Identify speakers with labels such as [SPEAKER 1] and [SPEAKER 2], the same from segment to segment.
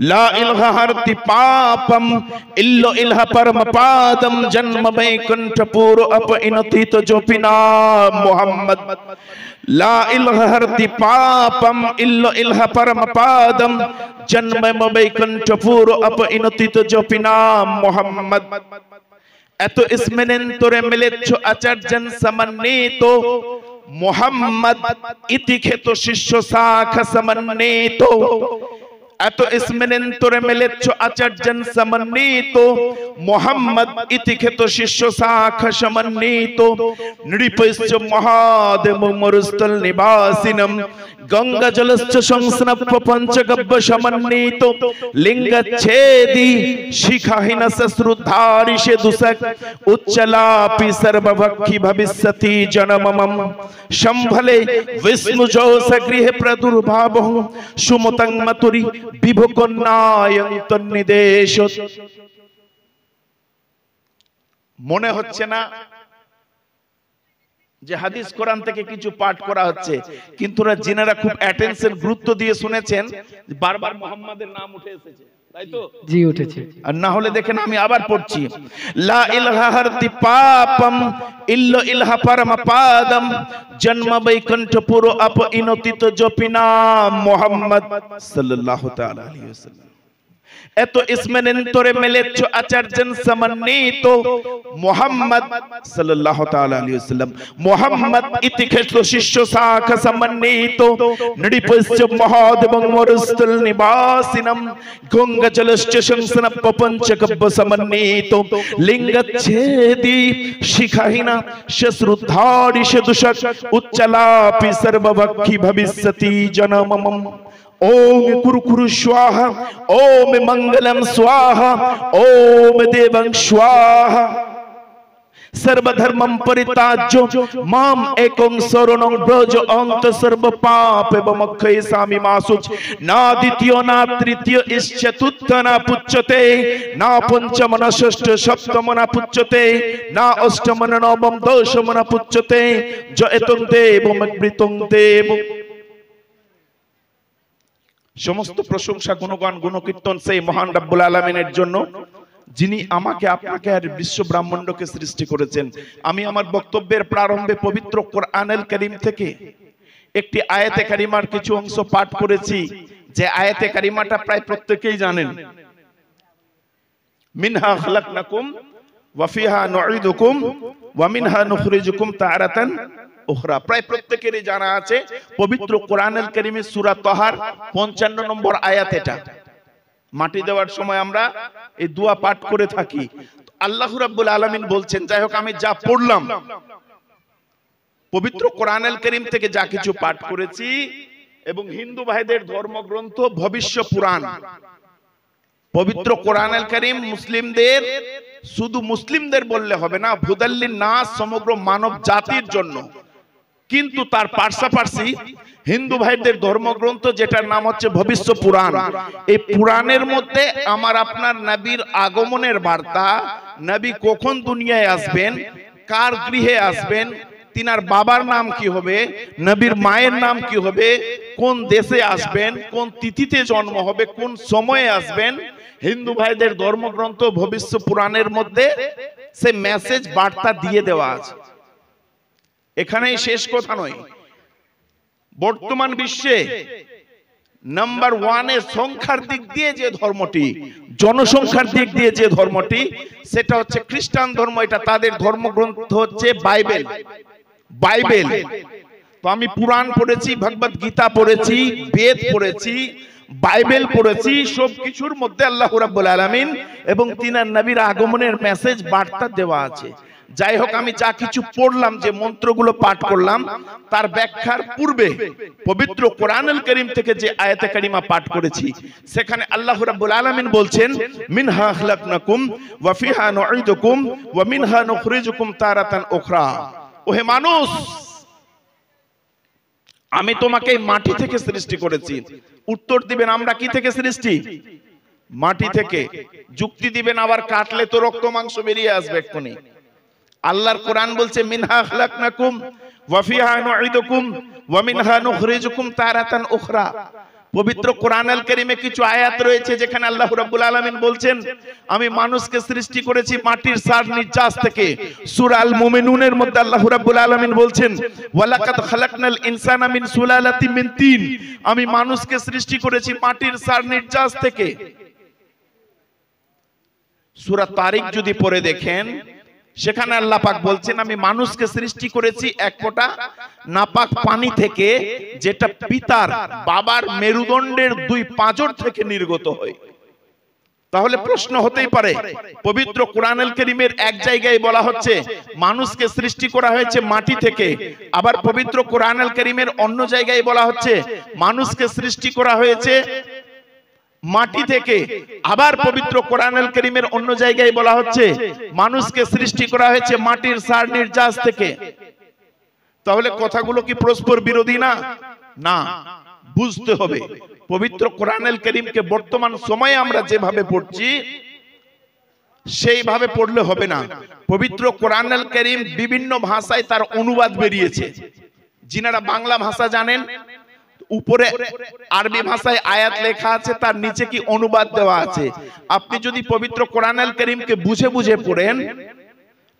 [SPEAKER 1] ला इल्हा हरति पापम इल्लो इल्हा परम पादम जन्म वैकुंठ पूर्व अपइनति तो जो पिना मोहम्मद ला इल्हा हरति पापम इल्लो इल्हा परम पादम जन्म वैकुंठ पूर्व अपइनति तो जो पिना मोहम्मद এত ইসমেনেন্তরে মিলেচ্ছ আচার্যন সমন্বিত মোহাম্মদ ইতি খেত শিষ্য শাখা সমন্বিত এত ইসমেনেন্তরে মিলেচ্ছ আচার্যন সমন্বিত মোহাম্মদ ইতি খেত শিষ্য শাখা সমন্বিত নৃপৈশ্চ মহাদেব মরুস্থল নিবাসিনম গঙ্গা জলশ্চ সংস্নপ্প পঞ্চগব্য সমন্বিত লিঙ্গচ্ছেদি শিখাহীন সশ্রুদ্ধারি সে দুসক উচ্চলাপি সর্বভক্ষি ভবিষ্যতি জনমমম সম্ভলে বিষ্ণু যোস গৃহে প্রদুর্ভাব সুমতং মতুরি বিভকন্যায়ং তন্নিদেশ। মনে হচ্ছে না যে হাদিস কোরআন থেকে কিছু পাঠ করা হচ্ছে, কিন্তু যিনারা খুব অ্যাটেনশন গুরুত্ব দিয়ে শুনেছেন বারবার মুহাম্মাদের নাম উঠে এসেছে, তাই তো? জি উঠেছে। আর না হলে দেখেন আমি আবার পড়ছি, লা ইলাহা হারতি পাপম ইল্লো ইলাহা পরম পাদম জন্ম বৈকুণ্ঠ পুর আপইনতিত জপিনা মুহাম্মদ সাল্লাল্লাহু তাআলা আলাইহি ওয়াসাল্লাম। এত ইসমেনেন্তরে মিলেচ্ছ আচার্যন সমন্বিত মুহাম্মদ সাল্লাল্লাহু তাআলা আলাইহি ওয়াসাল্লাম মুহাম্মদ ইতি খেত শিষ্য শাখা সমন্বিত নৃপৈশ্চ মহাদেবং মরুস্থল নিবাসিনম গঙ্গা জলশ্চ সংস্নপ্প পঞ্চগব্য সমন্বিত লিঙ্গচ্ছেদি শিখাহীনা শ্রুদ্ধারি সে দুষক উচ্চলাপি সর্বভক্ষি ভবিষ্যতি জনমমম। ओम कुरु कुरु स्वाहा ओम मंगलम स्वाहा ओम देवं स्वाहा सर्वधर्मं परित्याज्य माम एकं शरणं व्रज अंत सर्व पाप एवं मोक्षयिष्यामि मा शुच। ना द्वितीय ना तृतीय इस चतुर्थ ना पुच्यते ना पंचम न षष्ठ सप्तम न पुच्यते ना अष्टम न नवम दशम न पुच्यते जयतं देवमग्नितं देव। সমস্ত প্রশংসা গুণগান গুণকীর্তন সেই মহান রব্বুল আলামিনের জন্য, যিনি আমাকে আপনাকে আর বিশ্ব ব্রহ্মাণ্ডকে সৃষ্টি করেছেন। আমি আমার বক্তব্যের প্রারম্ভে পবিত্র কোরআনুল কারীম থেকে একটি আয়াতে কারিমার কিছু অংশ পাঠ করেছি, যে আয়াতে কারিমাটা প্রায় প্রত্যেকেই জানেন। মিনহা খালাকনাকুম ওয়া ফিহা নুঈদুকুম ওয়া মিনহা নুখরিজুকুম তারাতান উখরা, প্রায় প্রত্যেকেরই জানা আছে। পবিত্র কোরআনুল কারীমের সূরা তাহার 55 নম্বর আয়াত। এটা মাটি দেওয়ার সময় আমরা এই দোয়া পাঠ করে থাকি। আল্লাহ রাব্বুল আলামিন বলছেন, যাই হোক আমি যা পড়লাম পবিত্র কোরআনুল কারীম থেকে যা কিছু পাঠ করেছি, এবং হিন্দু ভাইদের ধর্মগ্রন্থ ভবিষ্য পুরাণ, পবিত্র কোরআনুল কারীম মুসলিমদের, শুধু মুসলিমদের বললে হবে না, হুদাল্লিন নাস সমগ্র মানব জাতির জন্য। কিন্তু তার পাশাপাশি হিন্দু ভাইদের ধর্মগ্রন্থ যেটার নাম হচ্ছে ভবিষ্য পুরাণ, এই পুরাণের মধ্যে আমার আপনার নবীর আগমনের বার্তা, নবী কখন দুনিয়ায় আসবেন, কার গৃহে আসবেন, তিনার বাবার নাম কি হবে, নবীর মায়ের নাম কি হবে, কোন দেশে আসবেন, কোন তিথিতে জন্ম হবে, কোন সময়ে আসবেন, হিন্দু ভাইদের ধর্মগ্রন্থ ভবিষ্য পুরাণের মধ্যে সে মেসেজ বার্তা দিয়ে দেওয়া আছে। এখানেই শেষ কথা নয়, বর্তমান বিশ্বে নাম্বার 1 এর সংখ্যার দিক দিয়ে যে ধর্মটি, জনসংখ্যার দিক দিয়ে যে ধর্মটি, সেটা হচ্ছে খ্রিস্টান ধর্ম। এটা তাদের ধর্মগ্রন্থ হচ্ছে বাইবেল। বাইবেল তো আমি পুরাণ পড়েছি, ভগবত গীতা পড়েছি, বেদ পড়েছি, বাইবেল পড়েছি, সব কিছুর মধ্যে আল্লাহ রাব্বুল আলামিন এবং তিনার নবীর আগমনের মেসেজ বার্তা দেওয়া আছে। যাই হোক আমি যা কিছু পড়লাম, যে মন্ত্রগুলো পাঠ করলাম, তার ব্যাখ্যার পূর্বে পবিত্র কোরআনুল কারীম থেকে যে আয়াতে কারিমা পাঠ করেছি, সেখানে আল্লাহ রাব্বুল আলামিন বলছেন, মিনহা খালাকনাকুম ওয়া ফিহা নুঈদুকুম ওয়া মিনহা নুখরিজুকুম তারাতান উখরা। ওহে মানুষ, আমি তোমাকে মাটি থেকে সৃষ্টি করেছি। উত্তর দিবেন আমরা কি থেকে সৃষ্টি? মাটি থেকে। যুক্তি দিবেন আবার কাটলে তো রক্ত মাংস বেরিয়ে আসবে এক্ষুনি। আল্লাহর কোরআন বলছে, মিনহা খালাকনাকুম ওয়া ফিহা নুঈদুকুম ওয়া মিনহা নুখরিজুকুম তারাতান উখরা। পবিত্র কোরআনুল কারীমে কিছু আয়াত রয়েছে যেখানে আল্লাহ রাব্বুল আলামিন বলছেন আমি মানুষকে সৃষ্টি করেছি মাটির সার নির্যাস থেকে। সূরা আল মুমিনুনের মধ্যে আল্লাহ রাব্বুল আলামিন বলছেন ওয়ালাকাদ খালাকনাল ইনসানা মিন সুলালাতিন মিন তিন, আমি মানুষকে সৃষ্টি করেছি মাটির সার নির্যাস থেকে। সূরা তারিক যদি পড়ে দেখেন সেখানে আল্লাহ পাক বলছেন আমি মানুষকে সৃষ্টি করেছি এক ফোঁটা নাপাক পানি থেকে, যেটা পিতার বাবার মেরুদণ্ডের দুই পাঁজর থেকে নির্গত হয়। তাহলে প্রশ্ন হতেই পারে পবিত্র কোরআনুল কারীমের এক জায়গায় বলা হচ্ছে মানুষকে সৃষ্টি করা হয়েছে মাটি থেকে, আবার পবিত্র কোরআনুল কারীমের অন্য জায়গায় বলা হচ্ছে মানুষকে সৃষ্টি করা হয়েছে মাটি থেকে, আবার পবিত্র কোরআনুল কারীমের অন্য জায়গায় বলা হচ্ছে মানুষকে সৃষ্টি করা হয়েছে মাটির সার নির্যাস থেকে। তাহলে কথাগুলো কি পরস্পর বিরোধী না? না, বুঝতে হবে পবিত্র কোরআনুল কারীমকে বর্তমান সময়ে আমরা যেভাবে পড়ছি সেইভাবে পড়লে হবে না। পবিত্র কোরআনুল কারীম বিভিন্ন ভাষায় তার অনুবাদ বেরিয়েছে। যিনারা বাংলা ভাষা জানেন উপরে আরবি ভাষায় আয়াত লেখা আছে, তার নিচে কি অনুবাদ দেওয়া আছে। আপনি যদি পবিত্র কোরআনুল কারীমকে বুঝে বুঝে পড়েন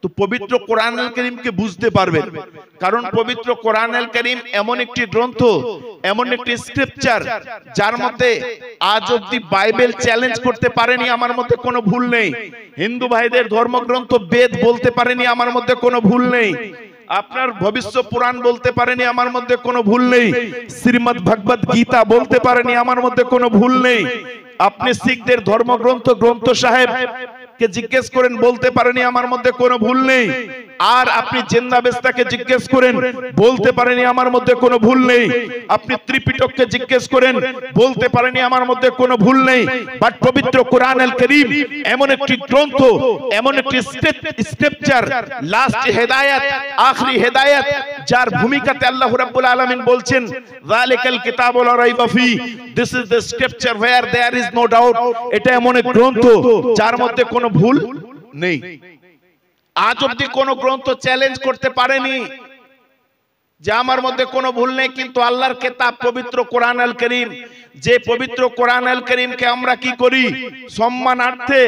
[SPEAKER 1] তো পবিত্র কোরআনুল কারীমকে বুঝতে পারবেন। কারণ পবিত্র কোরআনুল কারীম এমন একটি গ্রন্থ, এমন একটি স্ক্রিপচার যার মধ্যে আজ অবধি বাইবেল চ্যালেঞ্জ করতে পারেনি, আমার মধ্যে কোনো ভুল নেই। হিন্দু ভাইদের ধর্মগ্রন্থ বেদ বলতে পারেনি, আমার মধ্যে কোনো ভুল নেই। আপনার ভবিষ্য পুরাণ বলতে পারেনি, আমার মধ্যে কোনো ভুল নেই। শ্রীমদ্ ভগবত গীতা বলতে পারেনি, আমার মধ্যে কোনো ভুল নেই। আপনি শিখদের ধর্মগ্রন্থ গ্রন্থ সাহেব কে জিজ্ঞেস করেন, বলতে পারেনি, আমার মধ্যে কোনো ভুল নেই। আর আপনি জিন্দাবেস্তাকে জিজ্ঞেস করেন, বলতে পারেনি, আমার মধ্যে কোনো ভুল নেই। আপনি ত্রিপিটককে জিজ্ঞেস করেন, বলতে পারেনি, আমার মধ্যে কোনো ভুল নেই। বাট পবিত্র কোরআনুল কারীম এমন একটি গ্রন্থ, এমন একটি স্ক্রিপচার, লাস্ট হেদায়েত, আখরি হেদায়েত, যার ভূমিকাতে আল্লাহ রাব্বুল আলামিন বলছেন যালিকাল কিতাবু লা রাইবা ফি, this is the scripture where there is no doubt. এটা এমন এক গ্রন্থ যার মধ্যে কোনো ভুল নেই। আজ অবধি কোন গ্রন্থ চ্যালেঞ্জ করতে পারেনি যে আমার মধ্যে কোনো ভুল নেই। কিন্তু আল্লাহর কিতাব পবিত্র কোরআনুল কারীম, যে পবিত্র কোরআনুল কারীমকে আমরা কি করি সম্মানার্থে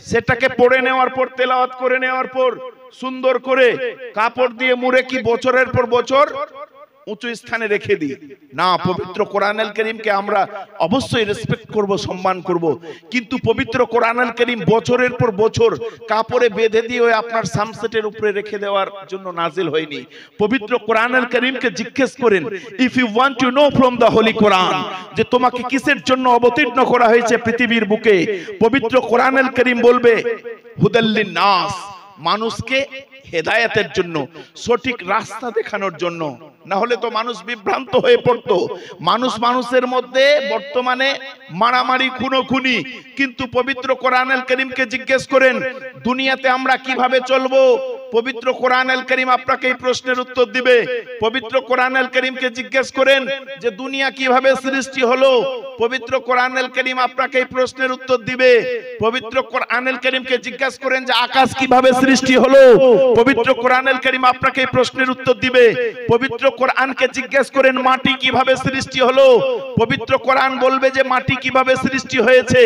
[SPEAKER 1] সেটাকে পড়ে নেওয়ার পর, তেলাওয়াত করে নেওয়ার পর সুন্দর করে কাপড় দিয়ে মুড়ে কি বছরের পর বছর উঁচু স্থানে রেখে দিই না। পবিত্র কোরআনুল কারীমকে আমরা অবশ্যই রেসপেক্ট করব, সম্মান করব। কিন্তু পবিত্র কোরআনুল কারীম বছরের পর বছর কাপড়ে বেঁধে দিয়ে আপনার সামসেটের উপরে রেখে দেওয়ার জন্য নাজিল হয়নি। পবিত্র কোরআনুল কারীমকে জিজ্ঞেস করেন, if you want to know from the holy Quran, যে তোমাকে কিসের জন্য অবতীর্ণ করা হয়েছে পৃথিবীর বুকে, পবিত্র কোরআনুল কারীম বলবে হুদাল লিন-নাস, মানুষকে হেদায়েতের জন্য, সঠিক রাস্তা দেখানোর জন্য। না হলে তো মানুষ বিভ্রান্ত হয়ে পড়তো। মানুষের মধ্যে বর্তমানে মারামারি, খুনোখুনি। কিন্তু পবিত্র কোরআনুল কারীমকে জিজ্ঞেস করেন দুনিয়াতে আমরা কিভাবে চলবো, পবিত্র কোরআনুল কারীম আপনাকে এই প্রশ্নের উত্তর দিবে। পবিত্র কোরআনুল কারীমকে জিজ্ঞেস করেন যে দুনিয়া কিভাবে সৃষ্টি হলো, পবিত্র কোরআনুল কারীম আপনাকে এই প্রশ্নের উত্তর দিবে। পবিত্র কোরআনুল কারীমকে জিজ্ঞেস করেন যে আকাশ কিভাবে সৃষ্টি হলো, পবিত্র কোরআনুল কারীম আপনাকে এই প্রশ্নের উত্তর দিবে। পবিত্র কোরআনকে জিজ্ঞেস করেন মাটি কিভাবে সৃষ্টি হলো, পবিত্র কোরআন বলবে যে মাটি কিভাবে সৃষ্টি হয়েছে।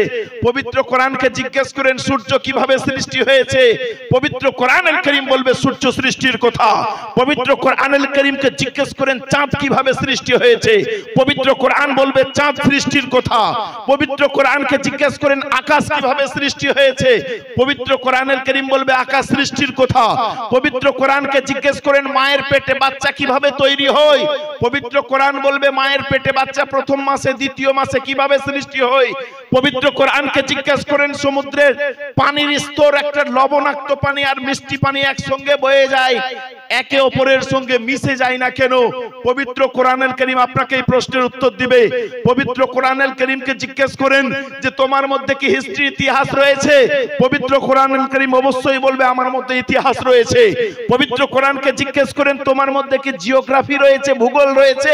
[SPEAKER 1] পবিত্র কোরআনকে জিজ্ঞেস করেন সূর্য কিভাবে সৃষ্টি হয়েছে, পবিত্র কোরআনুল কারীম বলবে সূর্য সৃষ্টির কথা। পবিত্র কোরআনুল কারীমকে জিজ্ঞেস করেন চাঁদ কিভাবে সৃষ্টি হয়েছে, পবিত্র কোরআন বলবে চাঁদ সৃষ্টির কথা। পবিত্র কোরআনকে জিজ্ঞেস করেন আকাশ কিভাবে সৃষ্টি হয়েছে, পবিত্র কোরআনুল কারীম বলবে আকাশ সৃষ্টির কথা। পবিত্র কোরআনকে জিজ্ঞেস করেন মায়ের পেটে বাচ্চা কিভাবে তৈরি হয়, পবিত্র কোরআন বলবে মায়ের পেটে বাচ্চা প্রথম মাসে দ্বিতীয় মাসে কিভাবে সৃষ্টি হয়। পবিত্র কোরআনকে জিজ্ঞেস করেন সমুদ্রের পানির স্তর, একটা লবণাক্ত পানি আর মিষ্টি পানি একসঙ্গে বয়ে যায়, একে অপরের সঙ্গে মিশে যায় না কেন, পবিত্র কোরআনুল কারীম আপনাকে এই প্রশ্নের উত্তর দিবে। পবিত্র কোরআনুল কারীমকে জিজ্ঞেস করেন যে তোমার মধ্যে কি হিস্ট্রি, ইতিহাস রয়েছে, পবিত্র কোরআনুল কারীম অবশ্যই বলবে আমার মধ্যে ইতিহাস রয়েছে। পবিত্র কোরআনকে জিজ্ঞেস করেন তোমার মধ্যে কি জিওগ্রাফি রয়েছে, ভূগোল রয়েছে,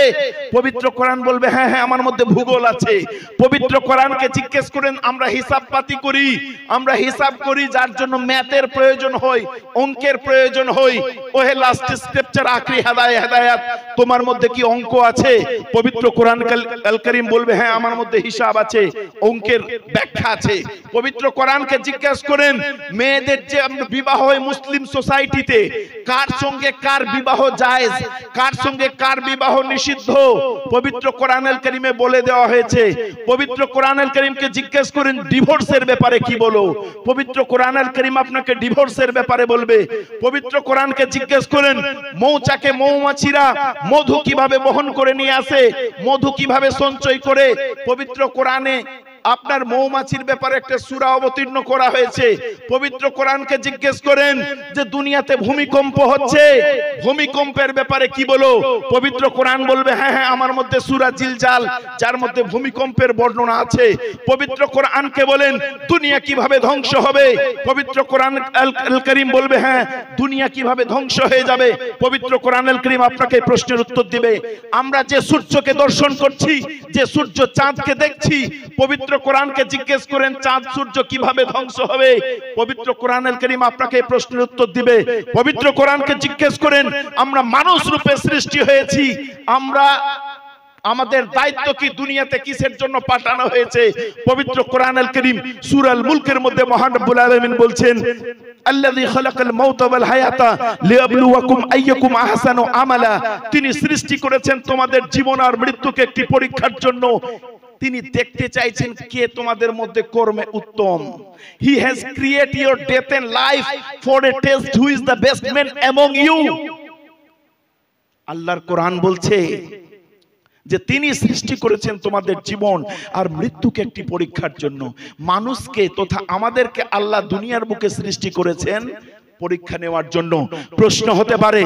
[SPEAKER 1] পবিত্র কোরআন বলবে হ্যাঁ হ্যাঁ আমার মধ্যে ভূগোল আছে। পবিত্র কোরআনকে জিজ্ঞেস করেন আমরা হিসাব পাতি করি, আমরা হিসাব করি যার জন্য ম্যাথের প্রয়োজন হয়, অঙ্কের প্রয়োজন হয়, ওহে লাস্ট স্ক্রিপচার আখরি হেদায়াত তোমার মধ্যে কি অঙ্ক আছে? পবিত্র কোরআন আল কারীম বলবে হ্যাঁ আমার মধ্যে হিসাব আছে, অঙ্কের ব্যাখ্যা আছে। পবিত্র কোরআনকে জিজ্ঞাসা করেন মেয়েদের যে বিবাহ হয় মুসলিম সোসাইটিতে, কার সঙ্গে কার বিবাহ জায়েজ, কার সঙ্গে কার বিবাহ নিষিদ্ধ, পবিত্র কোরআন আল কারীমে বলে দেওয়া হয়েছে। পবিত্র কোরআন আল কারীমকে জিজ্ঞাসা করেন ডিভোর্সের ব্যাপারে কি বলো, পবিত্র কোরআন আল কারীম আপনাকে ডিভোর্সের ব্যাপারে বলবে। পবিত্র কোরআনকে জিজ্ঞেস করেন মৌচাকে মৌমাছিরা মধু কিভাবে বহন করে নিয়ে আসে, মধু কিভাবে সঞ্চয় করে, পবিত্র কোরআনে আপনার মৌমাছির ব্যাপারে একটা সূরা অবতীর্ণ করা হয়েছে। পবিত্র কোরআনকে জিজ্ঞেস করেন যে দুনিয়াতে ভূমিকম্প হচ্ছে, ভূমিকম্পের ব্যাপারে কি বলো, পবিত্র কোরআন বলবে হ্যাঁ হ্যাঁ আমার মধ্যে সূরা জিলজাল যার মধ্যে ভূমিকম্পের বর্ণনা আছে। পবিত্র কোরআনকে বলেন দুনিয়া কিভাবে ধ্বংস হবে, পবিত্র কোরআন আল কারীম বলবে হ্যাঁ দুনিয়া কিভাবে ধ্বংস হয়ে যাবে। পবিত্র কোরআন আল কারীম আপনাকে প্রশ্নের উত্তর দিবে। আমরা যে সূর্যকে দর্শন করছি, যে সূর্য চাঁদকে দেখছি, পবিত্র কোরআনকে জিজ্ঞেস করেন চাঁদ সূর্য কিভাবে ধ্বংস হবে, পবিত্র কোরআন আল কারীম আপনাকে প্রশ্নের উত্তর দিবে। পবিত্র কোরআনকে জিজ্ঞেস করেন আমরা মানুষ রূপে সৃষ্টি হয়েছি, আমরা আমাদের দায়িত্ব কি দুনিয়াতে কিসের জন্য পাঠানো হয়েছে, পবিত্র কোরআন আল কারীম সূরা আল মুলকের মধ্যে মহান রব্বুল আলামিন বলছেন আল্লাযী খালাকাল মাউতা ওয়াল হায়াতা লিয়াবলুয়াকুম আইয়াকুম আহসানু আমালা, তিনি সৃষ্টি করেছেন তোমাদের জীবন আর মৃত্যুকে একটি পরীক্ষার জন্য। তিনি দেখতে চাইছেন কে তোমাদের মধ্যে কর্মে উত্তম। He has created your death and life for a test who is the best man among you. আল্লাহর কোরআন বলছে যে তিনি সৃষ্টি করেছেন তোমাদের জীবন আর মৃত্যুকে একটি পরীক্ষার জন্য। মানুষকে তথা আমাদেরকে আল্লাহ দুনিয়ার বুকে সৃষ্টি করেছেন পরীক্ষা নেওয়ার জন্য। প্রশ্ন হতে পারে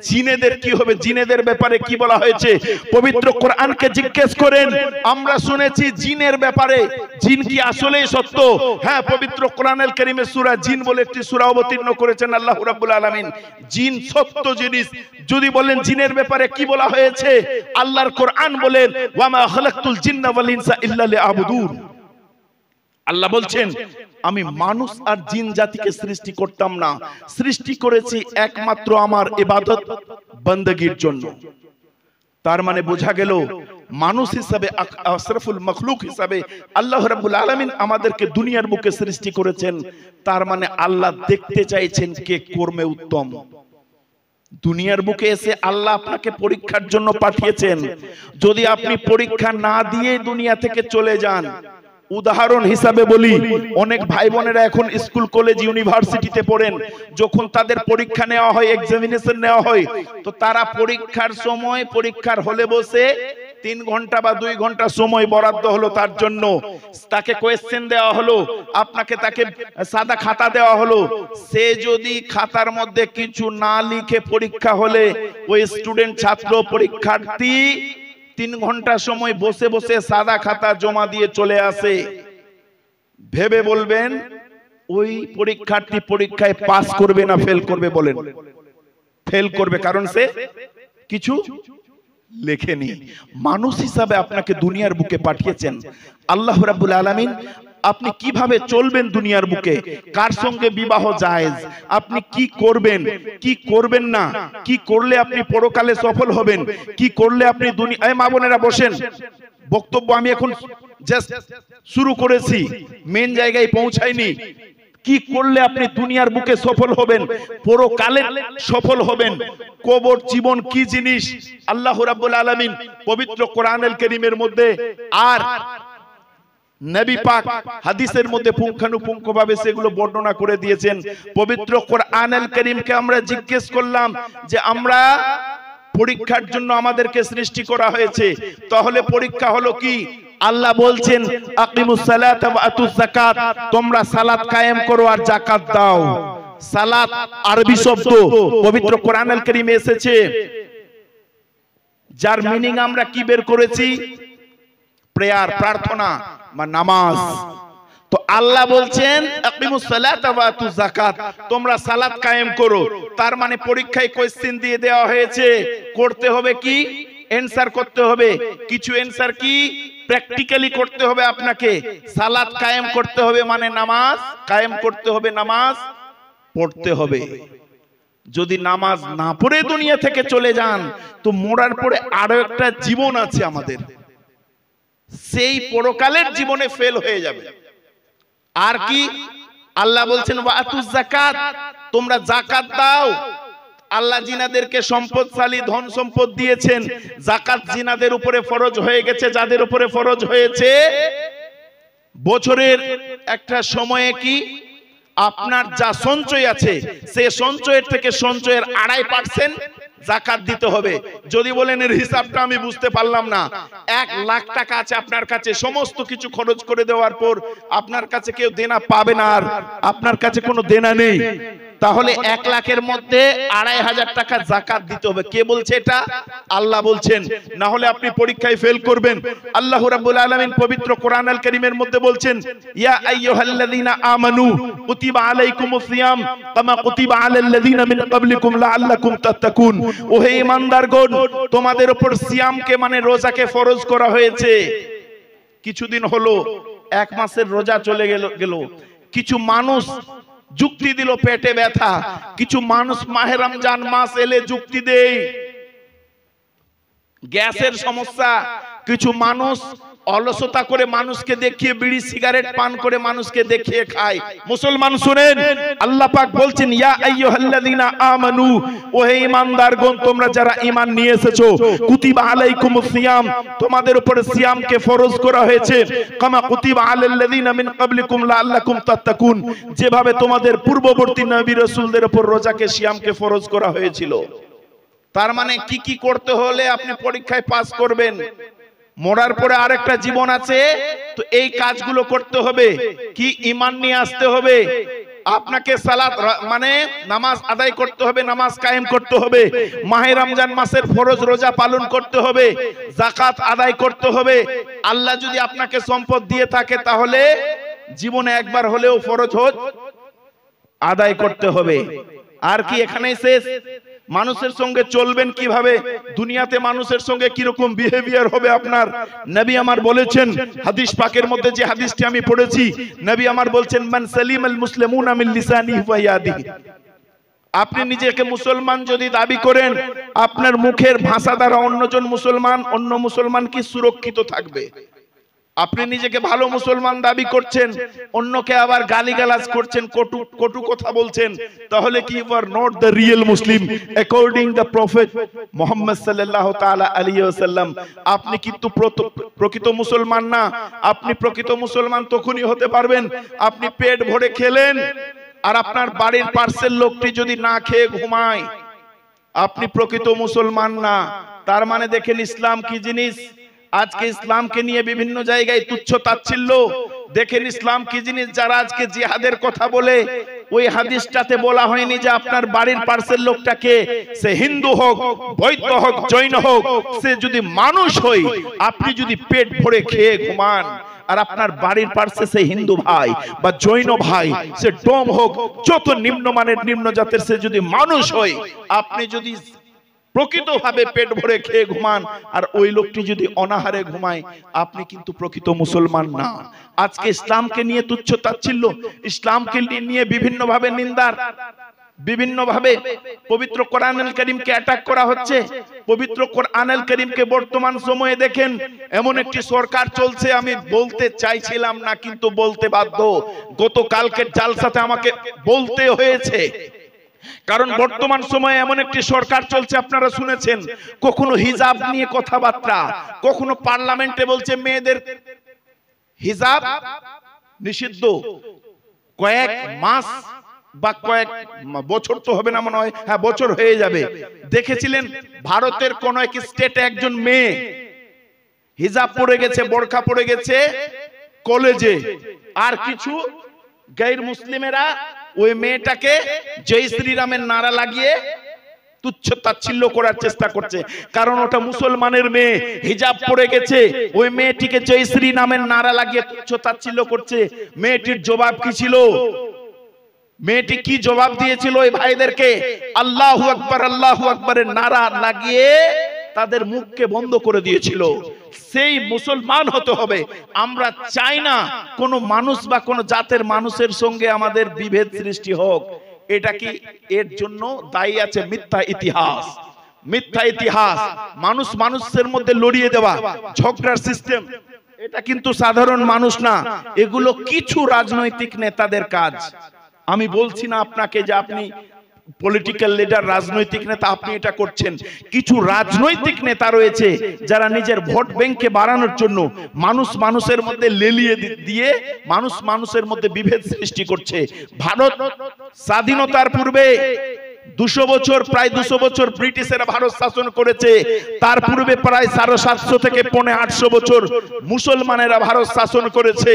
[SPEAKER 1] জিনেদের কি হবে, জিনেদের ব্যাপারে কি বলা হয়েছে, পবিত্র কোরআনকে জিজ্ঞেস করেন। আমরা শুনেছি জিনের ব্যাপারে, জিন কি আসলেই সত্য? হ্যাঁ, পবিত্র কোরআন আল কারীমে সূরা জিন বলে একটি সূরা অবতীর্ণ করেছেন আল্লাহ রাব্বুল আলামিন। জিন সত্য জিনিস। যদি বলেন জিনের ব্যাপারে কি বলা হয়েছে, আল্লাহর কোরআন বলেন ওয়া মা খালাকতুল জিন্না ওয়াল ইনসা ইল্লা লিআবুদুন। আল্লাহ বলছেন আমি মানুষ আর জিন জাতিকে সৃষ্টি করতাম না, সৃষ্টি করেছি একমাত্র আমার ইবাদত বندگির জন্য। তার মানে বোঝা গেল মানুষ হিসাবে আশরাফুল মাখলুক হিসাবে আল্লাহ রাব্বুল আলামিন আমাদেরকে দুনিয়ার বুকে সৃষ্টি করেছেন। তার মানে আল্লাহ দেখতে চাইছেন কে কর্মে উত্তম। দুনিয়ার বুকে এসে আল্লাহ আপনাকে পরীক্ষার জন্য পাঠিয়েছেন। যদি আপনি পরীক্ষা না দিয়ে দুনিয়া থেকে চলে যান, উদাহরণ হিসাবে বলি, অনেক ভাই বোনেরা এখন স্কুল কলেজ ইউনিভার্সিটিতে পড়েন, যখন তাদের পরীক্ষা নেওয়া হয়, এক্সামিনেশন নেওয়া হয়, তো তারা পরীক্ষার সময় পরীক্ষার হলে বসে 3 ঘন্টা বা 2 ঘন্টা সময় বরাদ্দ হলো তার জন্য, তাকে কোয়েশ্চেন দেওয়া হলো, আপনাকে তাকে সাদা খাতা দেওয়া হলো। সে যদি খাতার মধ্যে কিছু না লিখে পরীক্ষা হলে ওই স্টুডেন্ট ছাত্র পরীক্ষার্থী 3 ঘন্টা সময় বসে বসে সাদা খাতা জমা দিয়ে চলে আসে, ভেবে বলবেন ওই পরীক্ষার্থী পরীক্ষায় পাস করবে না ফেল করবে? বলেন ফেল করবে, কারণ সে কিছু লেখেনি। মানুষ হিসাবে আপনাকে দুনিয়ার বুকে পাঠিয়েছেন আল্লাহ রাব্বুল আলামিন। আপনি কিভাবে চলবেন দুনিয়ার বুকে, কার সঙ্গে বিবাহ জায়েজ, আপনি কি করবেন কি করবেন না, কি করলে আপনি পরকালে সফল হবেন, কি করলে আপনি দুনিয়া। মা বোনেরা বসেন, বক্তব্য আমি এখন জাস্ট শুরু করেছি, মেন জায়গায় পৌঁছাইনি। কি করলে আপনি দুনিয়ার বুকে সফল হবেন, পরকালে সফল হবেন। কবর জীবন কি জিনিস আল্লাহ রাব্বুল আলামিন পবিত্র কোরআন আল কারীমের মধ্যে আর নবী পাক হাদিসের মধ্যে পুঙ্খানুপুঙ্খভাবে সেগুলো বর্ণনা করে দিয়েছেন। পবিত্র কোরআন আল কারীমকে আমরা জিজ্ঞেস করলাম যে আমরা পরীক্ষার জন্য আমাদেরকে সৃষ্টি করা হয়েছে, তাহলে পরীক্ষা হলো কি? আল্লাহ বলছেন আকিমুস সালাতা ওয়া আতুজ যাকাত, তোমরা সালাত কায়েম করো আর যাকাত দাও। সালাত আরবি শব্দ, পবিত্র কোরআন আল কারীমে এসেছে, যার মিনিং আমরা কি বের করেছি? প্রেয়ার, প্রার্থনা বা নামাজ। তো আল্লাহ বলছেন আকিমুস সালাতা ওয়া আতুজ যাকাত, তোমরা সালাত কায়েম করো। তার মানে পরীক্ষায় কোশ্চেন দিয়ে দেওয়া হয়েছে, করতে হবে কি? অ্যানসার করতে হবে। কিছু অ্যানসার কি? প্র্যাকটিক্যালি করতে হবে আপনাকে। সালাত কায়েম করতে হবে মানে নামাজ কায়েম করতে হবে, নামাজ পড়তে হবে। যদি নামাজ না পড়ে দুনিয়া থেকে চলে যান তো মরার পরে আরো একটা জীবন আছে আমাদের, সেই পরকালের জীবনে ফেল হয়ে যাবে। আর কি আল্লাহ বলছেন ওয়াতুজ যাকাত, তোমরা যাকাত দাও। আল্লাহ জিনাদেরকে সম্পদশালী ধন সম্পদ দিয়েছেন, যাকাত জিনাদের উপরে ফরজ হয়ে গেছে। যাদের উপরে ফরজ হয়েছে বছরের একটা সময়ে কি আপনার যা সঞ্চয় আছে সে সঞ্চয়ের থেকে সঞ্চয়ের 2.5% যাকাত দিতে হবে। যদি বলেন এর হিসাবটা আমি বুঝতে পারলাম না, 1 লাখ টাকা আছে আপনার কাছে, সমস্ত কিছু খরচ করে দেওয়ার পর আপনার কাছে কেউ দেনা পাবে না, আর আপনার কাছে কোনো দেনা নেই, তাহলে 1 লাখের মধ্যে 2,500 টাকা যাকাত দিতে হবে। কে বলছে এটা? আল্লাহ বলছেন, না হলে আপনি পরীক্ষায় ফেল করবেন। আল্লাহ রাব্বুল আলামিন পবিত্র কোরআন আল কারীমের মধ্যে বলছেন, ইয়া আইয়ুহাল্লাযীনা আমানু কুতিবা আলাইকুমুস সিয়াম কামা কুতিবা আলাল লাযীনা মিন ক্বাবলিকুম লাআল্লাকুম তাত্তাকুন। ও হে ঈমানদারগণ, তোমাদের উপর সিয়ামকে মানে রোজাকে ফরজ করা হয়েছে। কিছুদিন হলো 1 মাসের রোজা চলে গেল। কিছু মানুষ যুক্তি দিল পেটে ব্যথা, কিছু মানুষ মাহে রমজান মাস এলে যুক্তি দেয় গ্যাসের সমস্যা, কিছু মানুষ অলসতা করে মানুষকে দেখিয়ে বিড়ি সিগারেট পান করে মানুষকে দেখিয়ে খায়। মুসলমান শুনেন, আল্লাহ পাক বলছেন ইয়া আইয়ুহাল্লাযীনা আমানু, ও হে ঈমানদারগণ তোমরা যারা ঈমান নিয়ে এসেছো, কুতিবা আলাইকুমুস সিয়াম, তোমাদের উপরে সিয়ামকে ফরজ করা হয়েছে, কামা কুতিবা আলাল লাযীনা মিন ক্বাবলিকুম লাআল্লাকুম তাত্তাকুন, যেভাবে তোমাদের পূর্ববর্তী নবী রাসূলদের উপর রোজাকে সিয়ামকে ফরজ করা হয়েছিল। তার মানে কি কি করতে হলে আপনি পরীক্ষায় পাস করবেন? মরার পরে আরেকটা জীবন আছে, তো এই কাজগুলো করতে হবে। কি? ঈমান নিয়ে আসতে হবে, আপনাকে সালাত মানে নামাজ আদায় করতে হবে, নামাজ কায়েম করতে হবে, মাহে রমজান মাসের ফরজ রোজা পালন করতে হবে, যাকাত আদায় করতে হবে। আল্লাহ যদি আপনাকে সম্পদ দিয়ে থাকে তাহলে জীবনে একবার হলেও ফরজ হজ আদায় করতে হবে। আর কি এখানেই শেষ? মানুষের সঙ্গে চলবেন কিভাবে, দুনিয়াতে মানুষের সঙ্গে কিরকম বিহেভিয়ার হবে আপনার। নবী আমার বলেছেন হাদিস পাকের মধ্যে, যে হাদিসটি আমি পড়েছি, নবী আমার বলছেন মান সালিমাল মুসলিমুনা মিন লিসানিহি ওয়া ইয়াদিহি। আপনি নিজেকে মুসলমান যদি দাবি করেন, আপনার মুখের ভাষা দ্বারা অন্যজন মুসলমান, অন্য মুসলমান কি সুরক্ষিত থাকবে। আপনি নিজেকে ভালো মুসলমান দাবি করছেন, অন্যকে আবার গালিগালাজ করছেন, কটু কথা বলছেন, তাহলে কি you are not the real Muslim according the prophet Muhammad সাল্লাল্লাহু তাআলা আলাইহি ওয়াসাল্লাম। আপনি কিন্তু প্রকৃত মুসলমান না। আপনি প্রকৃত মুসলমান তখনই হতে পারবেন আপনি পেট ভরে খেলেন আর আপনার বাড়ির পার্শ্বের লোকটি যদি না খেয়ে ঘুমায়, আপনি প্রকৃত মুসলমান না। তার মানে দেখেন ইসলাম কি জিনিস। আজকে ইসলামকে নিয়ে বিভিন্ন জায়গায় তুচ্ছ তাচ্ছিল্য। দেখেন ইসলাম কি জিনিস। যারা আজকে জিহাদের কথা বলে, ওই হাদিসটাতে বলা হয়নি যে আপনার বাড়ির পার্শ্বের লোকটাকে, সে হিন্দু হোক, বৌদ্ধ হোক, জৈন হোক, সে যদি মানুষ হয়, আপনি যদি পেট ভরে খেয়ে ঘুমান আর আপনার বাড়ির পার্শ্বে সে হিন্দু ভাই বা জৈন ভাই, সে ডোম হোক, যত নিম্নমানের নিম্ন জাতের, সে যদি মানুষ হয়, আপনি যদি প্রকৃতভাবে পেট ভরে খেয়ে ঘুমান আর ওই লোকটি যদি অনাহারে ঘুমায়, আপনি কিন্তু প্রকৃত মুসলমান না। আজকে ইসলামকে নিয়ে তুচ্ছ তাচ্ছিল্য, ইসলামকে নিয়ে বিভিন্ন ভাবে নিন্দার, বিভিন্ন ভাবে পবিত্র কোরআনুল কারীমকে অ্যাটাক করা হচ্ছে। পবিত্র কোরআনুল কারীমকে বর্তমান সময়ে দেখেন এমন একটি সরকার চলছে, আমি বলতে চাইছিলাম না কিন্তু বলতে বাধ্য। গতকালকের জালসাতে আমাকে বলতে হয়েছে, কারণ বর্তমান সময়ে এমন একটি সরকার চলছে, আপনারা শুনেছেন, কখনো হিজাব নিয়ে কথাবার্তা, কখনো পার্লামেন্টে বলছে মেয়েদের হিজাব নিষিদ্ধ। কয়েক মাস বা কয়েক বছর তো হবে না মনে হয়, হ্যাঁ বছর হয়ে যাবে, দেখেছিলেন ভারতের কোন এক স্টেটে একজন মেয়ে হিজাব পরে গেছে, বোরকা পরে গেছে কলেজে, আর কিছু গায়র মুসলিমেরা ওই মেয়েটাকে জয় শ্রীরামের নারা লাগিয়ে তুচ্ছ তাচ্ছিল্য করার চেষ্টা করছে। কারণ ওটা মুসলমানের মেয়ে, হিজাব পরে গেছে, ওই মেয়েটিকে জয় শ্রী নামের নারা লাগিয়ে তুচ্ছ তাচ্ছিল্য করছে। মেয়েটির জবাব কি ছিল? মেয়েটি কি জবাব দিয়েছিল ওই ভাইদেরকে? আল্লাহু আকবার, আল্লাহু আকবারের নারা লাগিয়ে তাদের মুখকে বন্ধ করে দিয়েছিল। সেই মুসলমান হতে হবে। আমরা চাই না কোন মানুষ বা কোন জাতের মানুষের সঙ্গে আমাদের বিভেদ সৃষ্টি হোক, এটা কি এর জন্য দায়ী আছে মিথ্যা ইতিহাস। মিথ্যা ইতিহাস, মানুষ মানুষের মধ্যে লড়িয়ে দেওয়া, ঝগড়ার সিস্টেম, এটা কিন্তু সাধারণ মানুষ না, এগুলো কিছু রাজনৈতিক নেতাদের কাজ। আমি বলছি না আপনাকে যে আপনি পলিটিক্যাল লিডার, রাজনৈতিক নেতা, আপনি এটা করছেন। কিছু রাজনৈতিক নেতা রয়েছে যারা নিজের ভোট ব্যাংকে বাড়ানোর জন্য মানুষ মানুষের মধ্যে লেলিয়ে দিয়ে মানুষ মানুষের মধ্যে বিভেদ সৃষ্টি করছে। ভারত স্বাধীনতার পূর্বে 200 বছর, প্রায় 200 বছর ব্রিটিশেরা ভারত শাসন করেছে। তার পূর্বে প্রায় 750 থেকে 850 বছর মুসলমানেরা ভারত শাসন করেছে।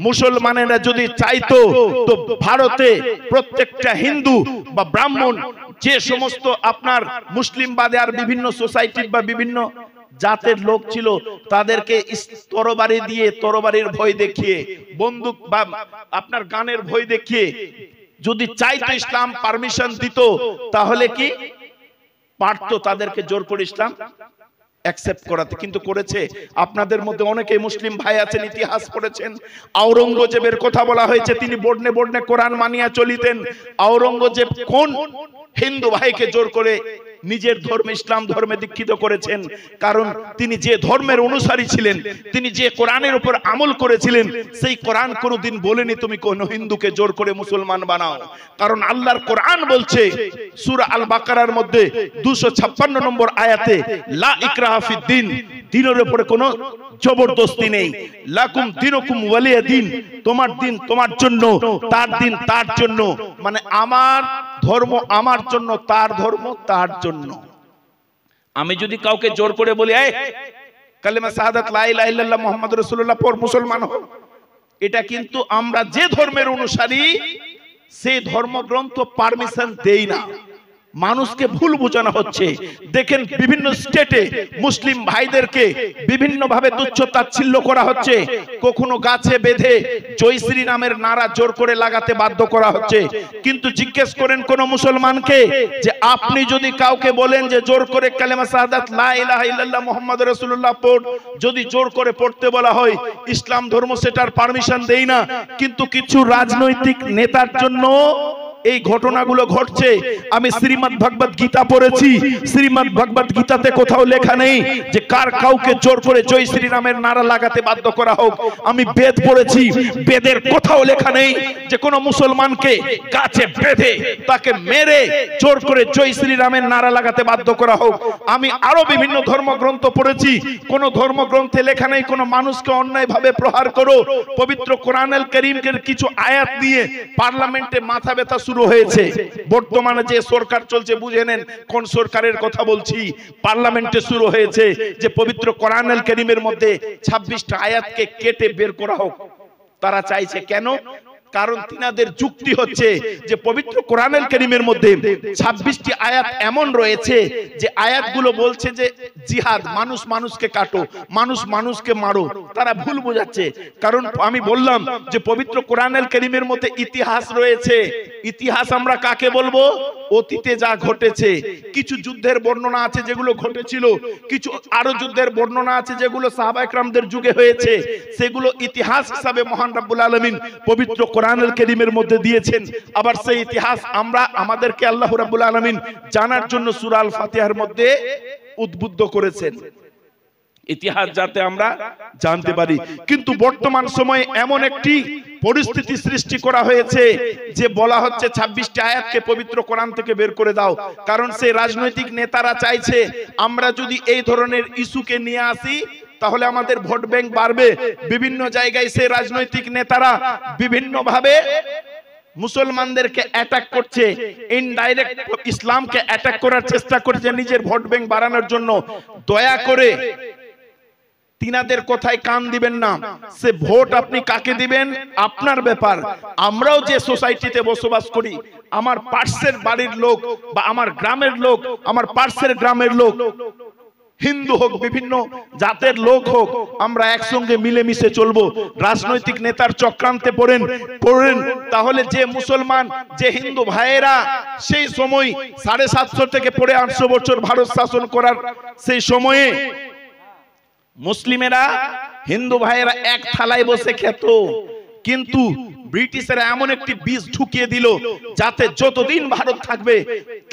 [SPEAKER 1] মুসলমানেরা যদি চাইতো তো ভারতে প্রত্যেকটা হিন্দু বা ব্রাহ্মণ, যে সমস্ত আপনার মুসলিম বাদে আর বিভিন্ন সোসাইটি বা বিভিন্ন জাতের লোক ছিল, তাদেরকে তরবারি দিয়ে, তরবারির ভয় দেখিয়ে, বন্দুক বা আপনার গানের ভয় দেখিয়ে যদি চাইতো ইসলাম পারমিশন দিত, তাহলে কি পারতো তাদেরকে জোর করে ইসলাম অ্যাকসেপ্ট করাতে। কিন্তু করেছে। আপনাদের মধ্যে অনেকে মুসলিম ভাই আছেন, ইতিহাস পড়েছেন, আওরঙ্গজেবের কথা বলা হয়েছে, তিনি বর্ণে বর্ণে কোরআন মানিয়া চলিতেন। আওরঙ্গজেব কোন হিন্দু ভাইকে জোর করে নিজের ধর্মে, ইসলাম ধর্মে দীক্ষিত করেছেন? কারণ তিনি যে ধর্মের অনুসারী ছিলেন, তিনি যে কোরআনের উপর আমল করেছিলেন, সেই কোরআন কোনোদিন বলেনি তুমি কোন হিন্দুকে জোর করে মুসলমান বানাও। কারণ আল্লাহর কোরআন বলছে সূরা আল বাকারার মধ্যে 256 নম্বর আয়াতে, লা ইকরাহা ফিদ্দিন, দ্বীনের উপরে কোনো জবরদস্তি নেই। লাকুম দীনুকুম ওয়ালিয়া দিন, তোমার দিন তোমার জন্য, তার দিন তার জন্য। মানে আমার ধর্ম আমার জন্য, তার ধর্ম তার জন্য। আমি যদি কাউকে জোর করে বলি এই কালেমা শাহাদাত লা ইলাহা ইল্লাল্লাহ মুহাম্মাদুর রাসূলুল্লাহ পড়, মুসলমান হও, এটা কিন্তু আমরা যে ধর্মের অনুসারী সেই ধর্মগ্রন্থ পারমিশন দেই না। মানুষকে ভুল বোঝানো হচ্ছে। দেখেন বিভিন্ন স্টেটে মুসলিম ভাইদেরকে বিভিন্ন ভাবে তুচ্ছ তাচ্ছিল্য করা হচ্ছে। কখনো গাছে বেঁধে জয় শ্রী নামের নারা জোর করে লাগাতে বাধ্য করা হচ্ছে। কিন্তু জিজ্ঞেস করেন কোন মুসলমানকে যে আপনি যদি কাউকে বলেন যে জোর করে কালেমা শাহাদাত লা ইলাহা ইল্লাল্লাহ মুহাম্মাদুর রাসূলুল্লাহ পড়, যদি জোর করে পড়তে বলা হয়, ইসলাম ধর্ম সেটার পারমিশন দেই না। কিন্তু কিছু রাজনৈতিক নেতার জন্য এই ঘটনাগুলো ঘটছে। আমি শ্রীমদ্ ভগবত গীতা পড়েছি, শ্রীমদ্ ভগবত গীতাতে কোথাও লেখা নেই যে কার কাউকে জোর করে জয় শ্রী রামের নারা লাগাতে বাধ্য করা হোক। আমি বেদ পড়েছি, বেদের কোথাও লেখা নেই যে কোন মুসলমানকে গাছে বেঁধে তাকে মেরে জোর করে জয় শ্রী রামের নারা লাগাতে বাধ্য করা হোক। আমি আরো বিভিন্ন ধর্মগ্রন্থ পড়েছি, কোন ধর্মগ্রন্থে লেখা নেই কোন মানুষকে অন্যায়ভাবে প্রহার করো। পবিত্র কোরআনুল কারীমের কিছু আয়াত নিয়ে পার্লামেন্টে মাথা ব্যথা শুরু হয়েছে। বর্তমানে যে সরকার চলছে, বুঝে নেন কোন সরকারের কথা বলছি। পার্লামেন্টে শুরু হয়েছে যে পবিত্র কোরআনুল কারীমের মধ্যে 26টা আয়াতকে কেটে বের করা হোক। তারা চাইছে কেন? কারণ তিনাদের যুক্তি হচ্ছে যে পবিত্র কোরআনুল কারীমের মধ্যে 26টি আয়াত এমন রয়েছে যে আয়াতগুলো বলছে যে জিহাদ, মানুষ মানুষকে কাটো, মানুষ মানুষকে মারো। তারা ভুল বোঝাচ্ছে। কারণ আমি বললাম যে পবিত্র কোরআনুল কারীমের মধ্যে ইতিহাস রয়েছে। ইতিহাস আমরা কাকে বলবো? অতীতে যা ঘটেছে। কিছু যুদ্ধের বর্ণনা আছে যেগুলো ঘটেছিল, কিছু আরো যুদ্ধের বর্ণনা আছে যেগুলো সাহাবায়ে কেরামদের যুগে হয়েছে। সেগুলো ইতিহাস হিসাবে মহান রব্বুল আলামিন পবিত্র কোরআনুল কারীমের মধ্যে দিয়েছেন। আবার সেই ইতিহাস আমরা আমাদেরকে আল্লাহ রাব্বুল আলামিন জানার জন্য সূরা আল ফাতিহার মধ্যে উদ্বুদ্ধ করেছেন, ইতিহাস যাতে আমরা জানতে পারি। কিন্তু বর্তমান সময়ে এমন একটি পরিস্থিতি সৃষ্টি করা হয়েছে যে বলা হচ্ছে 26টি আয়াতকে পবিত্র কোরআন থেকে বের করে দাও। কারণ সেই রাজনৈতিক নেতারা চাইছে আমরা যদি এই ধরনের ইস্যুকে নিয়ে আসি তাহলে আমাদের ভোট ব্যাংক বাড়বে। বিভিন্ন জায়গায় সেই রাজনৈতিক নেতারা বিভিন্ন ভাবে মুসলমানদেরকে অ্যাটাক করছে, ইনডাইরেক্ট ইসলামকে অ্যাটাক করার চেষ্টা করছে নিজের ভোট ব্যাংক বাড়ানোর জন্য। দয়া করে তিনাদের কথায় কান দিবেন না। সে ভোট আপনি কাকে দিবেন আপনার ব্যাপার। আমরাও যে সোসাইটিতে বসবাস করি, আমার পাশের বাড়ির লোক বা আমার গ্রামের লোক, আমার পাশের গ্রামের লোক, হিন্দু হোক বিভিন্ন জাতের লোক হোক, আমরা একসঙ্গে মিলেমিশে চলবো। রাজনৈতিক নেতার চক্রান্তে পড়েন তাহলে যে মুসলমান, যে হিন্দু ভাইয়েরা সেই সময় 750 থেকে 800 বছর ভারত শাসন করার সেই সময়ে মুসলিমেরা, হিন্দু ভাইয়েরা এক থালায় বসে খেত। কিন্তু ব্রিটিশরা এমন একটি বীজ ঢুকিয়ে দিল যাতে যতদিন ভারত থাকবে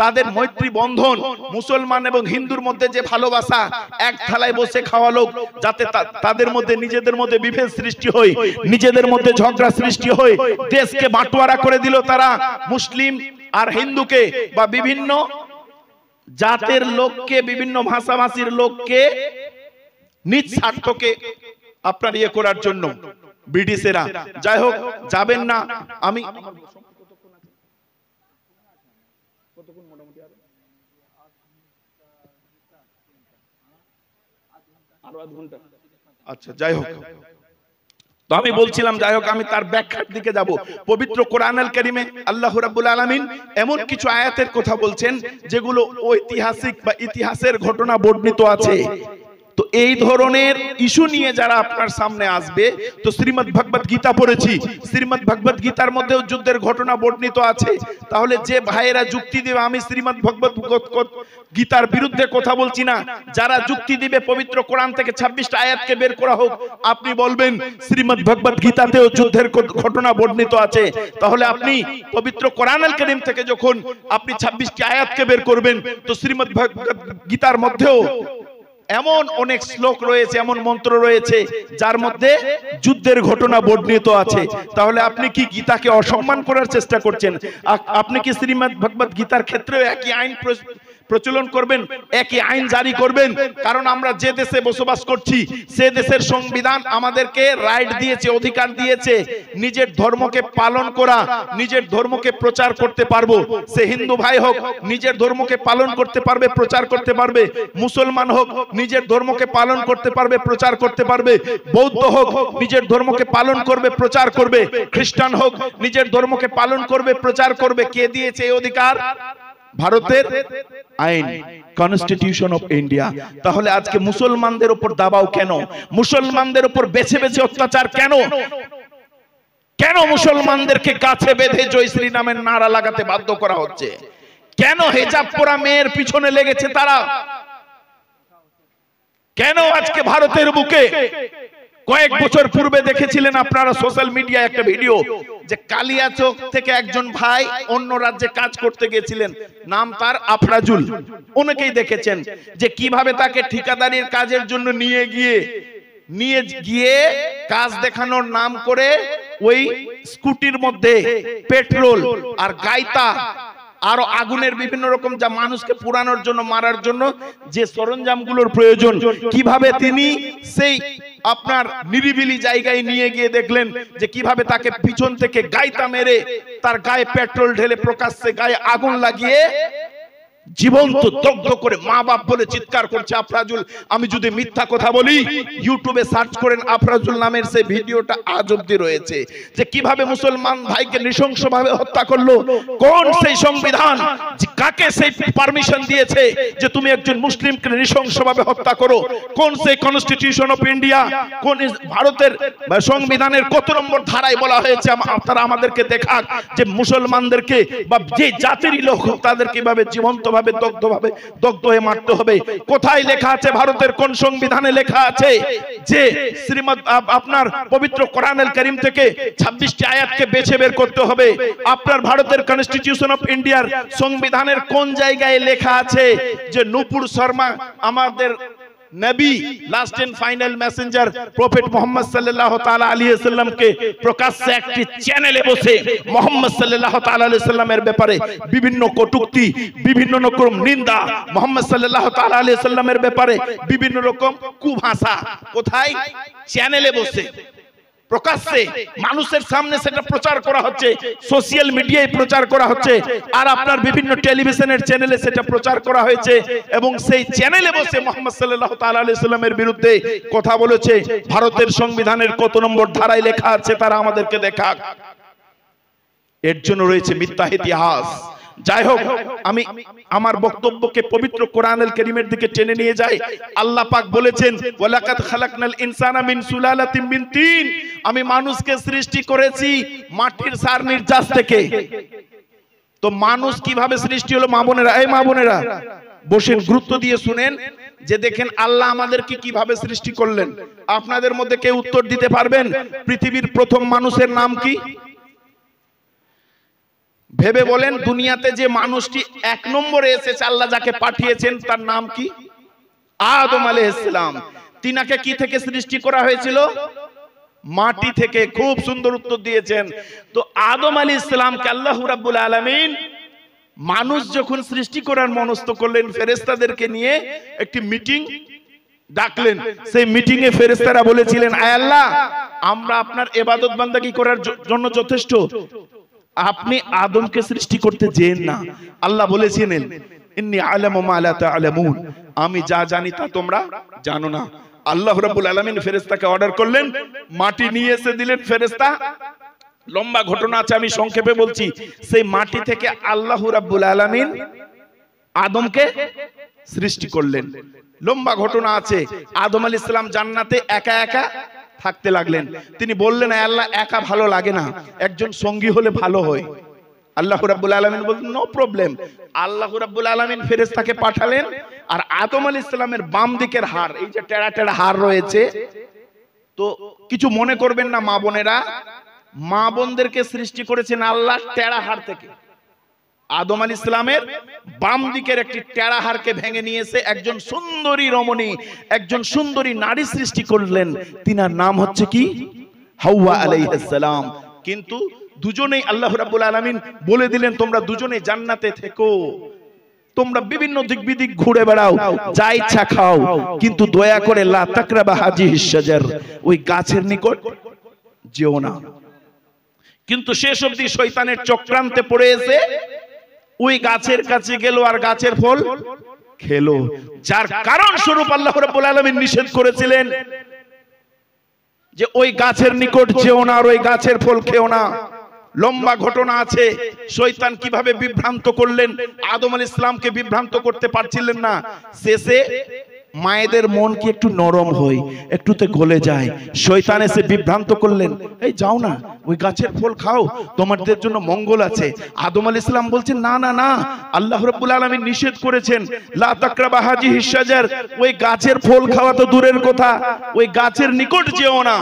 [SPEAKER 1] তাদের মৈত্রী বন্ধন, মুসলমান এবং হিন্দুর মধ্যে যে ভালোবাসা, এক থালায় বসে খাওয়া লোক, যাতে তাদের মধ্যে নিজেদের মধ্যে বিভেদ সৃষ্টি হয়, নিজেদের মধ্যে ঝগড়া সৃষ্টি হয়, দেশকে বাঁটোয়ারা করে দিল তারা মুসলিম আর হিন্দুকে, বা বিভিন্ন জাতের লোককে, বিভিন্ন ভাষাভাষীর লোককে নিজ স্বার্থকে আপনার ইয়ে করার জন্য ব্রিটিশেরা। যাই হোক, যাবেন না, আমি আচ্ছা যাই হোক, তো আমি বলছিলাম, যাই হোক আমি তার ব্যাখ্যার দিকে যাব। পবিত্র কোরআনুল কারীমে আল্লাহ রাব্বুল আলামিন এমন কিছু আয়াতের কথা বলছেন যেগুলো ঐতিহাসিক বা ইতিহাসের ঘটনা বর্ণিত আছে। তো এই ধরনের ইস্যু নিয়ে যারা আপনার সামনে আসবে, তো শ্রীমদ্ ভগবত গীতা পড়েছি, শ্রীমদ্ ভগবত গীতার মধ্যেও যুদ্ধের ঘটনা বর্ণিত আছে। তাহলে যে ভাইয়েরা যুক্তি দিবে আমি শ্রীমদ্ ভগবত গীতার বিরুদ্ধে কথা বলছি না, যারা যুক্তি দিবে পবিত্র কোরআন থেকে 26টা আয়াতকে বের করা হোক, আপনি বলবেন শ্রীমদ্ ভগবত গীতাতেও যুদ্ধের ঘটনা বর্ণিত আছে, তাহলে আপনি পবিত্র কোরআনুল কারীম থেকে যখন আপনি 26টি আয়াতকে বের করবেন, তো শ্রীমদ্ ভগবত গীতার মধ্যেও এমন অনেক শ্লোক রয়েছে, এমন মন্ত্র রয়েছে যার মধ্যে যুদ্ধের ঘটনা বর্ণিত আছে। তাহলে আপনি কি গীতাকে অসম্মান করার চেষ্টা করছেন? আপনি কি শ্রীমদ্ ভগবত গীতার ক্ষেত্রেও একই আইন প্রচলন করবেন, একই আইন জারি করবেন? কারণ আমরা যে দেশে বসবাস করছি সে দেশের সংবিধান আমাদেরকে রাইট দিয়েছে, অধিকার দিয়েছে নিজের ধর্মকে পালন করা, নিজের ধর্মকে প্রচার করতে পারবো। সে হিন্দু ভাই হোক নিজের ধর্মকে পালন করতে পারবে, প্রচার করতে পারবে, মুসলমান হোক নিজের ধর্মকে পালন করতে পারবে, প্রচার করতে পারবে, বৌদ্ধ হোক নিজের ধর্মকে পালন করবে, প্রচার করবে, খ্রিস্টান হোক নিজের ধর্মকে পালন করবে, প্রচার করবে। কে দিয়েছে এই অধিকার? ভারতের আইন, কনস্টিটিউশন অফ ইন্ডিয়া। তাহলে আজকে মুসলমানদের উপর দাবাও কেন? মুসলমানদের উপর বেছে বেছে অত্যাচার কেন? কেন মুসলমানদেরকে গাছে বেঁধে জয় শ্রী নামের নারা লাগাতে বাধ্য করা হচ্ছে? কেন হেজাব পরা মেয়ের পিছনে লেগেছে তারা? কেন আজকে ভারতের বুকে কয়েক বছর পূর্বে দেখেছিলেন আপনারা সোশ্যাল মিডিয়ায় একটা ভিডিও, যে কালিয়াচক থেকে একজন ভাই অন্য রাজ্যে কাজ করতে গিয়েছিলেন, নাম তার আফরাজুল, অনেকেই দেখেছেন যে কিভাবে তাকে ঠিকাদারির কাজের জন্য নিয়ে গিয়ে কাজ দেখানোর নাম করে ওই স্কুটির মধ্যে পেট্রোল আর গায়তা আরো আগুনের বিভিন্ন রকম যা মানুষকে পুরানোর জন্য, মারার জন্য যে সরঞ্জামগুলোর প্রয়োজন, কিভাবে তিনি সেই আপনার নিরিবিলি জায়গায় নিয়ে গিয়ে দেখলেন যে কিভাবে তাকে পিছন থেকে গায়তা মেরে তার গায়ে পেট্রোল ঢেলে প্রকাশ্যে গায়ে আগুন লাগিয়ে জীবন্ত দগ্ধ করে মা বাপ বলে চিৎকার করছে আফরাজুল। আমি যদি মিথ্যা কথা বলি, ইউটিউবে সার্চ করেন আফরাজুল নামের সেই ভিডিওটা আজ অব্দি রয়েছে, যে কিভাবে মুসলমান ভাইকে নৃশংসভাবে হত্যা করলো। কোন সেই সংবিধান, কাকে সেই পারমিশন দিয়েছে যে তুমি একজন মুসলিমকে নৃশংসভাবে হত্যা করো? কোন সেই কনস্টিটিউশন অফ ইন্ডিয়া, কোন ভারতের সংবিধানের কত নম্বর ধারায় বলা হয়েছে তারা আমাদেরকে দেখাক যে মুসলমানদেরকে বা যে জাতিরই লোক তাদের কিভাবে জীবন্ত দগ্ধ হয়ে মারতে হবে? কোথায় লেখা আছে? ভারতের কোন সংবিধানে লেখা আছে যে শ্রীমদ আপনার পবিত্র কোরআনুল কারীম থেকে 26টি আয়াতকে বেছে বের করতে হবে? আপনার ভারতের কনস্টিটিউশন অফ ইন্ডিয়ার সংবিধানের কোন জায়গায় লেখা আছে যে নূপুর শর্মা আমাদের নবী, last and final messenger prophet Muhammad সাল্লাল্লাহু তাআলা আলাইহি ওয়াসাল্লামকে প্রকাশ্যে একটি চ্যানেলে বসে মুহাম্মদ সাল্লাল্লাহু তাআলা আলাইহি ওয়াসাল্লামের ব্যাপারে বিভিন্ন কটূক্তি, বিভিন্ন রকম নিন্দা, মুহাম্মদ সাল্লাল্লাহু তাআলা আলাইহি ওয়াসাল্লামের ব্যাপারে বিভিন্ন রকম কুভাষা, কোথায়? চ্যানেলে বসে প্রকাশ্যে মানুষের সামনে সেটা প্রচার করা হচ্ছে, সোশ্যাল মিডিয়ায় প্রচার করা হচ্ছে, আর আপনার বিভিন্ন টেলিভিশনের চ্যানেলে সেটা প্রচার করা হয়েছে, এবং সেই চ্যানেলে বসে মুহাম্মদ সাল্লাল্লাহু তাআলা আলাইহি ওয়াসাল্লামের বিরুদ্ধে কথা বলেছে। ভারতের সংবিধানের কত নম্বর ধারায় লেখা আছে তারা আমাদেরকে দেখাক। এর জন্য রয়েছে মিথ্যা ইতিহাস। যাই হোক, আমি আমার বক্তব্যকে পবিত্র কোরআনুল কারীমের দিকে টেনে নিয়ে যাই। আল্লাহ পাক বলেছেন, ওয়ালাকাদ খালাকনাল ইনসানা মিন সুলালাতিন মিন তিন, আমি মানুষকে সৃষ্টি করেছি মাটির সার নির্যাস থেকে। তো মানুষ কিভাবে সৃষ্টি হলো? মা বোনেরা, এই মা বোনেরা বসেন, গুরুত্ব দিয়ে শুনেন। যে দেখেন আল্লাহ আমাদেরকে কিভাবে সৃষ্টি করলেন? আপনাদের মধ্যে কেউ উত্তর দিতে পারবেন পৃথিবীর প্রথম মানুষের নাম কি? ভেবে বলেন, দুনিয়াতে যে মানুষটি 1 নম্বরে এসেছে, আল্লাহ যাকে পাঠিয়েছেন তার নাম কি? আদম আলাইহিস সালাম। তিনাকে কি থেকে সৃষ্টি করা হয়েছিল? মাটি থেকে। খুব সুন্দর উত্তর দিয়েছেন। তো আদম আলাইহিস সালামকে আল্লাহ রাব্বুল আলামিন মানুষ যখন সৃষ্টি করার মনস্থ করলেন, ফেরেশতাদেরকে নিয়ে একটি মিটিং ডাকলেন। সেই মিটিং এ ফেরেশতারা বলেছিলেন, আয় আল্লাহ, আমরা আপনার ইবাদত বান্দাগি করার জন্য যথেষ্ট, আপনি আদমকে সৃষ্টি করতে যেন না। আল্লাহ বলেছিলেন, ইন্নী আ'লামু মা লা তা'লামুন, আমি যা জানি তা তোমরা জানো না। আল্লাহ রাব্বুল আলামিন ফেরেশতাকে অর্ডার করলেন, মাটি নিয়ে এসে দিলেন ফেরেশতা। লম্বা ঘটনা আছে, আমি সংক্ষেপে বলছি। সেই মাটি থেকে আল্লাহ রাব্বুল আলামিন আদমকে সৃষ্টি করলেন। লম্বা ঘটনা আছে। আদম আলাইহিস সালাম জান্নাতে একা একা থাকতে লাগলেন। তিনি বললেন, আয় আল্লাহ, একা ভালো লাগে না, একজন সঙ্গী হলে ভালো হয়। আল্লাহ রাব্বুল আলামিন বললেন, নো প্রবলেম। আল্লাহ রাব্বুল আলামিন ফেরেশতাকে পাঠালেন, আর আদম আলাইহিস সালামের বাম দিকের হাড়, এই যে টেড়া টেড়া হাড় রয়েছে, তো কিছু মনে করবেন না মা বোনেরা, মা বোনদেরকে সৃষ্টি করেছেন আল্লাহ টেড়া হাড় থেকে। আদম আলাইহিস সালামের বাম দিকের একটি টেড়া হাড়কে ভেঙে নিয়েছে একজন সুন্দরী রমণী, একজন সুন্দরী নারী সৃষ্টি করলেন। তিনার নাম হচ্ছে কি? হাওয়া আলাইহিস সালাম। কিন্তু দুজনেই আল্লাহ রাব্বুল আলামিন বলে দিলেন, তোমরা দুজনেই জান্নাতে থেকো, তোমরা বিভিন্ন দিক বিদিক ঘুরে বেড়াও, যা ইচ্ছা খাও, কিন্তু দয়া করে লা তাকরাবা হাজিহিস শাজার, ওই গাছের নিকট যেও না। কিন্তু শেষ অবধি শয়তানের চক্রান্তে পড়ে এসে ওই গাছের কাছে গেল আর গাছের ফল খেলো, যার কারণ স্বরূপ আল্লাহ রাব্বুল আলামিন নিষেধ করেছিলেন যে ওই গাছের নিকট যেও না আর ওই গাছের ফল খেও না। লম্বা ঘটনা আছে, শয়তান কিভাবে বিভ্রান্ত করলেন। আদম আলাইহিস সালামকে বিভ্রান্ত করতে পারছিলেন না। শেষে মায়েদের মন কি একটু নরম হয়, একটুতে গলে যায়। শয়তান এসে বিভ্রান্ত করলেন, এই যাও না, ওই গাছের ফল খাও, তোমাদের জন্য মঙ্গল আছে। আদম আলাইহিস সালাম বলছেন, না না না, আল্লাহ রাব্বুল আলামিন নিষেধ করেছেন, লা তাকরাবা হাজিহিস শাজার, ওই গাছের ফল খাওয়া তো দূরের কথা, ওই গাছের নিকট যেও না।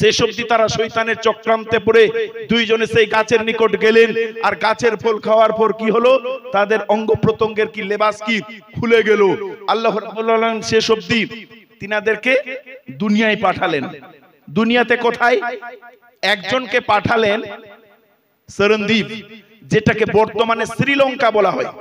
[SPEAKER 1] শেষ অবধি তারা শয়তানের চক্রান্তে পড়ে দুইজনে সেই গাছের নিকট গেলেন, আর গাছের ফল খাওয়ার পর কি হলো, তাদের অঙ্গ প্রত্যঙ্গের কি লেবাস কি খুলে গেল। আল্লাহ রাব্বুল আলামিন শেষ অবধি তিনাদেরকে দুনিয়ায় পাঠালেন। দুনিয়াতে কোথায়? একজনকে পাঠালেন সরণদ্বীপ, যেটাকে বর্তমানে শ্রীলঙ্কা বলা হয়।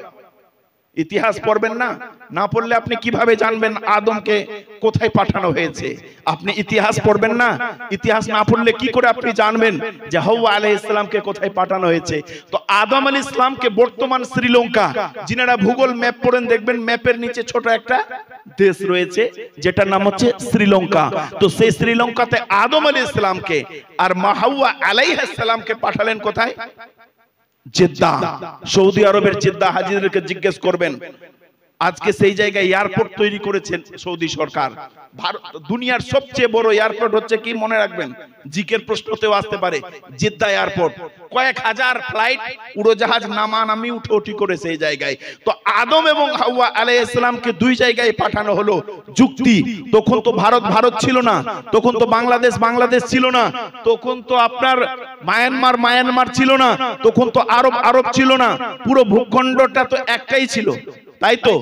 [SPEAKER 1] ইতিহাস পড়বেন না, না পড়লে আপনি কিভাবে জানবেন আদমকে কোথায় পাঠানো হয়েছে? আপনি ইতিহাস পড়বেন না, ইতিহাস না পড়লে কি করে আপনি জানবেন যে হাওয়া আলাইহিস সালামকে কোথায় পাঠানো হয়েছে? তো আদম আলাইহিস সালামকে বর্তমান শ্রীলঙ্কা, যিনারা ভূগোল ম্যাপ পড়েন দেখবেন ম্যাপের নিচে ছোট একটা দেশ রয়েছে যেটার নাম হচ্ছে শ্রীলঙ্কা। তো সেই শ্রীলঙ্কাতে আদম আলাইহিস সালামকে আর মা হাওয়া আলাইহিস সালামকে পাঠালেন কোথায়? জেদ্দা, সৌদি আরবের জেদ্দা। হাজিদেরকে জিজ্ঞেস করবেন, আজকে সেই জায়গায় এয়ারপোর্ট তৈরি করেছেন সৌদি সরকার। দুনিয়ার সবচেয়ে বড় এয়ারপোর্ট হচ্ছে কি, মনে রাখবেন, জিকের প্রশ্নতেও আসতে পারে, জেদ্দা এয়ারপোর্ট। কয়েক হাজার ফ্লাইট, উড়োজাহাজ নামানামি উঠোউঠি করে সেই জায়গায়। তো আদম এবং হাওয়া আলাইহিস সালামকে দুই জায়গায় পাঠানো হলো। যুক্তি, তখন তো ভারত ভারত ছিল না, তখন তো বাংলাদেশ বাংলাদেশ ছিল না, তখন তো আপনার মায়ানমার মায়ানমার ছিল না, তখন তো আরব আরব ছিল না, পুরো ভূখণ্ডটা তো একটাই ছিল, তাই তো?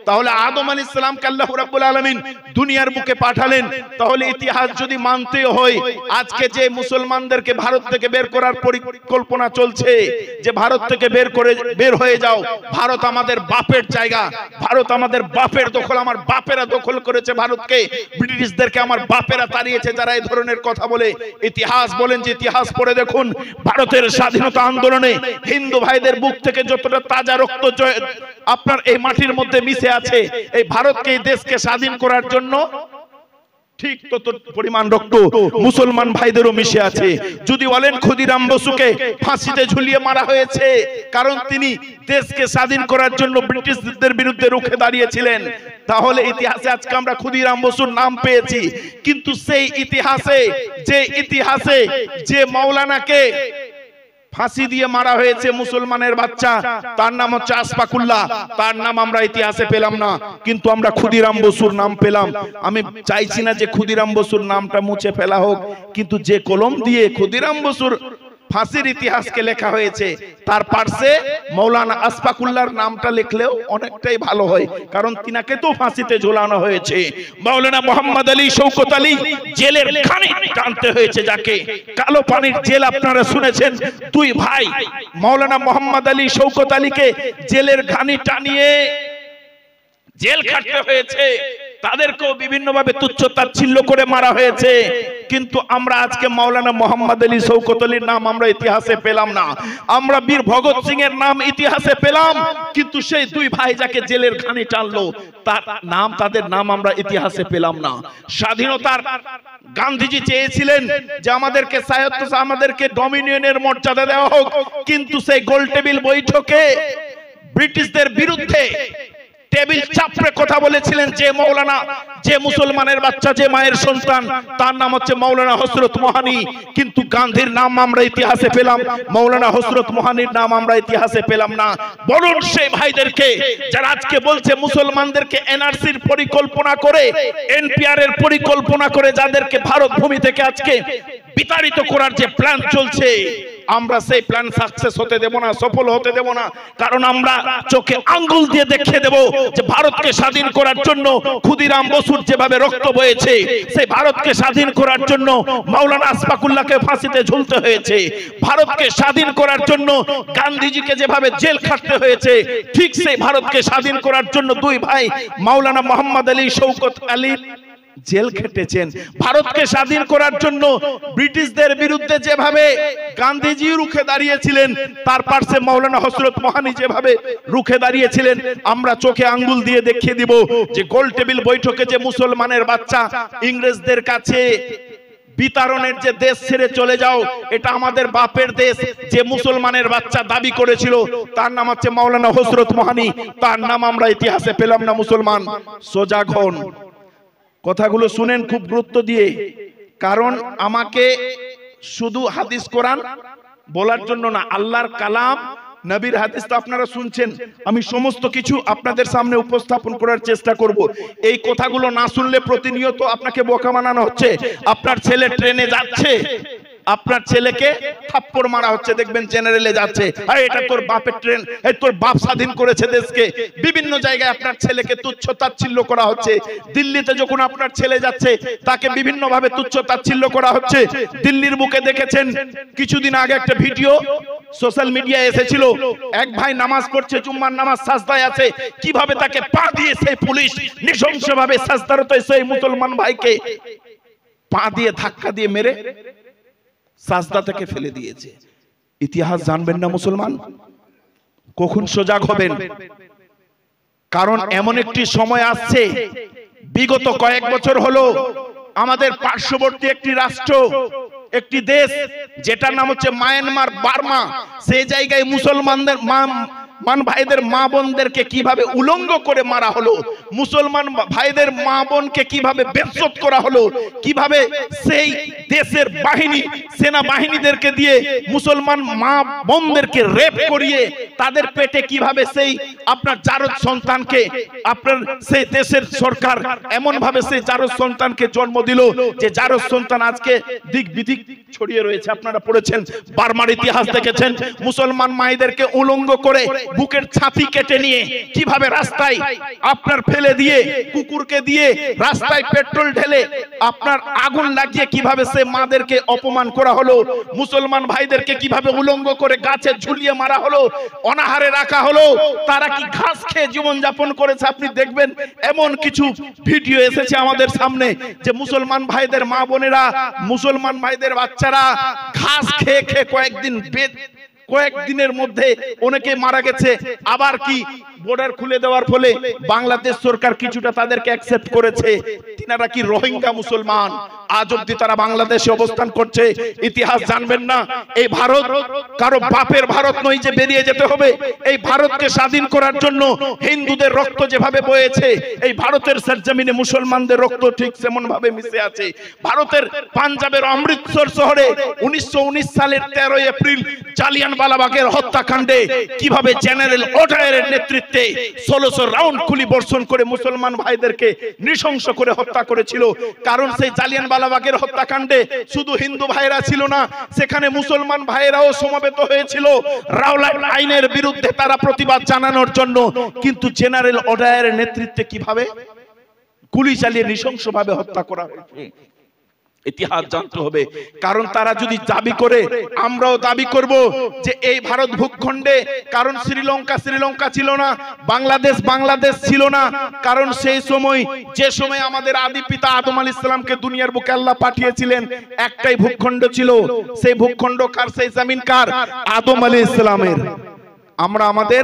[SPEAKER 1] তাহলে আদম আলাইহিস সালামকে আল্লাহ রাব্বুল আলামিন দুনিয়ার বুকে পাঠালেন। তাহলে ইতিহাস যদি মানতে হয়, আজকে যে মুসলমানদেরকে ভারত থেকে বের করার পরিকল্পনা চলছে, যে ভারত থেকে বের হয়ে যাও, ভারত আমাদের বাপের জায়গা, ভারত আমাদের বাপের দখল, আমার বাপেরা দখল করেছে ভারতকে, ব্রিটিশদেরকে আমার বাপেরা তাড়িয়েছে, যারা এই ধরনের কথা বলে, ইতিহাস বলেন যে ইতিহাস পড়ে দেখুন, ভারতের স্বাধীনতা আন্দোলনে হিন্দু ভাইদের বুক থেকে যতটা তাজা রক্ত আপনার এই মাটির মধ্যে মিশে আছে, এই ভারতকে, এই দেশকে স্বাধীন করার জন্য ঠিক তত পরিমাণ রক্ত মুসলমান ভাইদেরও মিশে আছে। যদি বলেন ক্ষুদিরাম বসুকে ফাঁসিতে ঝুলিয়ে মারা হয়েছে কারণ তিনি দেশকে স্বাধীন করার জন্য ব্রিটিশদের বিরুদ্ধে রুখে দাঁড়িয়েছিলেন, তাহলে ইতিহাসে আজকে আমরা ক্ষুদিরাম বসুর নাম পেয়েছি। কিন্তু সেই ইতিহাসে যে মাওলানাকে ফাঁসি দিয়ে মারা হয়েছে মুসলমানের বাচ্চা, তার নাম হচ্ছে আশফাকুল্লাহ। তার নাম আমরা ইতিহাসে পেলাম না, কিন্তু আমরা ক্ষুদিরাম বসুর নাম পেলাম। আমি চাইছি না যে ক্ষুদিরাম বসুর নামটা মুছে ফেলা হোক, কিন্তু যে কলম দিয়ে ক্ষুদিরাম বসুর ফাঁসির ইতিহাসকে লেখা হয়েছে তার পার্শ্বে মৌলানা আশফাকুল্লাহর নামটা লিখলেও অনেকটাই ভালো হয়, কারণ তিনাকে তো ফাঁসিতে ঝোলানো হয়েছে। মৌলানা মোহাম্মদ আলী শওকত আলী জেলের ঘানি টানতে হয়েছে, যাকে কালো পানির জেল আপনারা শুনেছেন। দুই ভাই মৌলানা মোহাম্মদ আলী শওকত আলীকে জেলের ঘানি টানিয়ে জেল খাটতে হয়েছে, তাদেরকেও বিভিন্নভাবে তুচ্ছ তাচ্ছিল্য করে মারা হয়েছে। কিন্তু আমরা আজকে মাওলানা মোহাম্মদ আলী শওকত আলীর নাম আমরা ইতিহাসে পেলাম না। আমরা বীর ভগৎ সিং এর নাম ইতিহাসে পেলাম, কিন্তু সেই দুই ভাই যাকে জেলের ঘানি টানলো তার নাম, তাদের নাম আমরা ইতিহাসে পেলাম না। স্বাধীনতার গান্ধীজি চেয়েছিলেন যে আমাদেরকে স্বায়ত্ত, আমাদেরকে ডমিনিয়নের মর্যাদা দেওয়া হোক, কিন্তু সেই গোল টেবিল বৈঠকে ব্রিটিশদের বিরুদ্ধে টেবিল চাপড়ে কথা বলেছিলেন যে মৌলানা, যে মুসলমানের বাচ্চা, যে মায়ের সন্তান, তার নাম হচ্ছে মৌলানা হযরত মোহানি। কিন্তু গান্ধীর নাম আমরা ইতিহাসে পেলাম, মৌলানা হযরত মোহানির নাম আমরা ইতিহাসে পেলাম না। বলুন সেই ভাইদেরকে যারা আজকে বলছে মুসলমানদেরকে এনআরসির পরিকল্পনা করে, এনপিআর এর পরিকল্পনা করে যাদেরকে ভারত ভূমি থেকে আজকে বিতাড়িত করার যে প্ল্যান চলছে, আমরা সেই প্ল্যান সাকসেস হতে দেব না, সফল হতে দেব না। কারণ আমরা চোখে আঙ্গুল দিয়ে দেখিয়ে দেব যে ভারতকে স্বাধীন করার জন্য ক্ষুদিরাম বসুর যেভাবে রক্ত বয়েছে, সেই ভারতকে স্বাধীন করার জন্য মাওলানা আশফাকুল্লাহকে ফাঁসিতে ঝুলতে হয়েছে। ভারতকে স্বাধীন করার জন্য গান্ধীজিকে যেভাবে জেল খাটতে হয়েছে, ঠিক সেই ভারতকে স্বাধীন করার জন্য দুই ভাই মাওলানা মোহাম্মদ আলী শওকত আলী জেল খেটেছেন। ভারতকে স্বাধীন করার জন্য ব্রিটিশদের বিরুদ্ধে যেভাবে গান্ধীজি রুখে দাঁড়িয়েছিলেন, তার পাশে মাওলানা হযরত মোহানি যেভাবে রুখে দাঁড়িয়েছিলেন, আমরা চোখে আঙ্গুল দিয়ে দেখিয়ে দিব যে গোল টেবিল বৈঠকে যে মুসলমানের বাচ্চা ইংরেজদের কাছে বিতাড়নের যে দেশ ছেড়ে চলে যাও, এটা আমাদের বাপের দেশ, যে মুসলমানের বাচ্চা দাবি করেছিল তার নাম হচ্ছে মাওলানা হযরত মোহানি, তার নাম আমরা ইতিহাসে পেলাম না। মুসলমান সজাগ হন, কথাগুলো শুনেন খুব গুরুত্ব দিয়ে, কারণ আমাকে শুধু হাদিস কোরআন বলার জন্য না, আল্লাহর কালাম নবীর হাদিস তো আপনারা শুনছেন, আমি সমস্ত কিছু আপনাদের সামনে উপস্থাপন করার চেষ্টা করব। এই কথাগুলো না শুনলে প্রতিনিয়ত আপনাকে বোকা বানানো হচ্ছে। আপনার ছেলে ট্রেনে যাচ্ছে, আপনার ছেলেকে থাপ্পড় মারা হচ্ছে, দেখবেন জেনারেলে যাচ্ছে, আরে এটা তোর বাপের ট্রেন, এই তোর বাপ স্বাধীন করেছে দেশকে। বিভিন্ন জায়গায় আপনার ছেলেকে তুচ্ছ তাচ্ছিল্য করা হচ্ছে। দিল্লিতে যখন আপনার ছেলে যাচ্ছে তাকে বিভিন্ন ভাবে তুচ্ছ তাচ্ছিল্য করা হচ্ছে। দিল্লির বুকে দেখেছেন কিছুদিন আগে একটা ভিডিও সোশ্যাল মিডিয়ায় এসেছিল, এক ভাই নামাজ পড়ছে, জুম্মার নামাজ, সাজদায় আছে, কিভাবে তাকে পা দিয়ে সেই পুলিশ নৃশংসভাবে সাজদারত সেই মুসলমান ভাইকে পা দিয়ে ধাক্কা দিয়ে মেরে সাজদা থেকে ফেলে দিয়েছে। ইতিহাস জানবেন না মুসলমান, কখন সজাগ হবেন? কারণ এমন একটি সময় আসছে, বিগত কয়েক বছর হলো আমাদের পার্শ্ববর্তী একটি রাষ্ট্র, একটি দেশ যেটার নাম হচ্ছে মায়ানমার, বার্মা, সেই জায়গায় মুসলমানদের মান ভাইদের মা বোনদেরকে কিভাবে উলঙ্গ করে মারা হলো, মুসলমান ভাইদের মা বোনকে কিভাবে বেজ্জত করা হলো, কিভাবে সেই দেশের বাহিনী, সেনা বাহিনীদেরকে দিয়ে মুসলমান মা বোনদেরকে রেপ করিয়ে তাদের পেটে কিভাবে সেই আপনার জারজ সন্তানকে, আপনার সেই দেশের সরকার এমন ভাবে সেই জারজ সন্তানকে জন্ম দিল যে জারজ সন্তান আজকে দিক বিদিক ছড়িয়ে রয়েছে। আপনারা পড়েছেন, বার্মার ইতিহাস দেখেছেন, মুসলমান মায়েদেরকে উলঙ্গ করে বুকের ছাতি কেটে নিয়ে কিভাবে রাস্তায় আপনার ফেলে দিয়ে, কুকুরকে দিয়ে রাস্তায় পেট্রোল ঢেলে আপনার আগুন লাগিয়ে কিভাবে সে মাদেরকে অপমান করা হলো, মুসলমান ভাইদেরকে কিভাবে উলঙ্গ করে গাছে ঝুলিয়ে মারা হলো, অনাহারে রাখা হলো, তারা কি ঘাস খেয়ে জীবন যাপন করেছে আপনি দেখবেন। এমন কিছু ভিডিও এসেছে আমাদের সামনে যে মুসলমান ভাইদের মা বোনেরা, মুসলমান ভাইদের বাচ্চারা ঘাস খেয়ে খেয়ে কয়েকদিনের মধ্যে অনেকে মারা গেছে। আবার কি বর্ডার খুলে দেওয়ার ফলে বাংলাদেশ সরকার কিছুটা তাদেরকে অ্যাকসেপ্ট করেছে। তিনারা কি রোহিঙ্গা মুসলমান, আজ অব্দি তারা বাংলাদেশে অবস্থান করছে। ইতিহাস জানবেন না, এই ভারত কারো বাপের ভারত নয় যে বেরিয়ে যেতে হবে। এই ভারতকে স্বাধীন করার জন্য হিন্দুদের রক্ত যেভাবে বয়েছে, এই ভারতের সরজমিনে মুসলমানদের রক্ত ঠিক সেমন ভাবে মিশে আছে। ভারতের পাঞ্জাবের অমৃতসর শহরে 1919 সালের 13 এপ্রিল জালিয়ানওয়ালাবাগের হত্যাকাণ্ডে কিভাবে জেনারেল ওডায়ারের নেতৃত্বে 1600 রাউন্ড গুলি বর্ষণ করে মুসলমান ভাইদেরকে নৃশংস করে হত্যা করেছিল। কারণ সেই জালিয়ানওয়ালাবাগের হত্যাকাণ্ডে শুধু হিন্দু ভাইরা ছিল না, সেখানে মুসলমান ভাইরাও সমবেত হয়েছিল রাওলাট আইনের বিরুদ্ধে তারা প্রতিবাদ জানানোর জন্য। কিন্তু জেনারেল ওডায়ারের নেতৃত্বে কিভাবে গুলি চালিয়ে নৃশংসভাবে হত্যা করা হয়েছে ইতিহাস জানতে হবে। কারণ তারা যদি দাবি করে, আমরাও দাবি করব যে এই ভারত ভূখণ্ডে, কারণ শ্রীলঙ্কা ছিল না, বাংলাদেশ ছিল না। কারণ সেই সময়, যে সময় আমাদের আদি পিতা আদম আলাইহিস সালামকে দুনিয়ার বুকে আল্লাহ পাঠিয়েছিলেন, একটাই ভূখণ্ড ছিল। সেই ভূখণ্ড কার? সেই জমিন কার? আদম আলাইহিস সালামের। আমরা আমাদের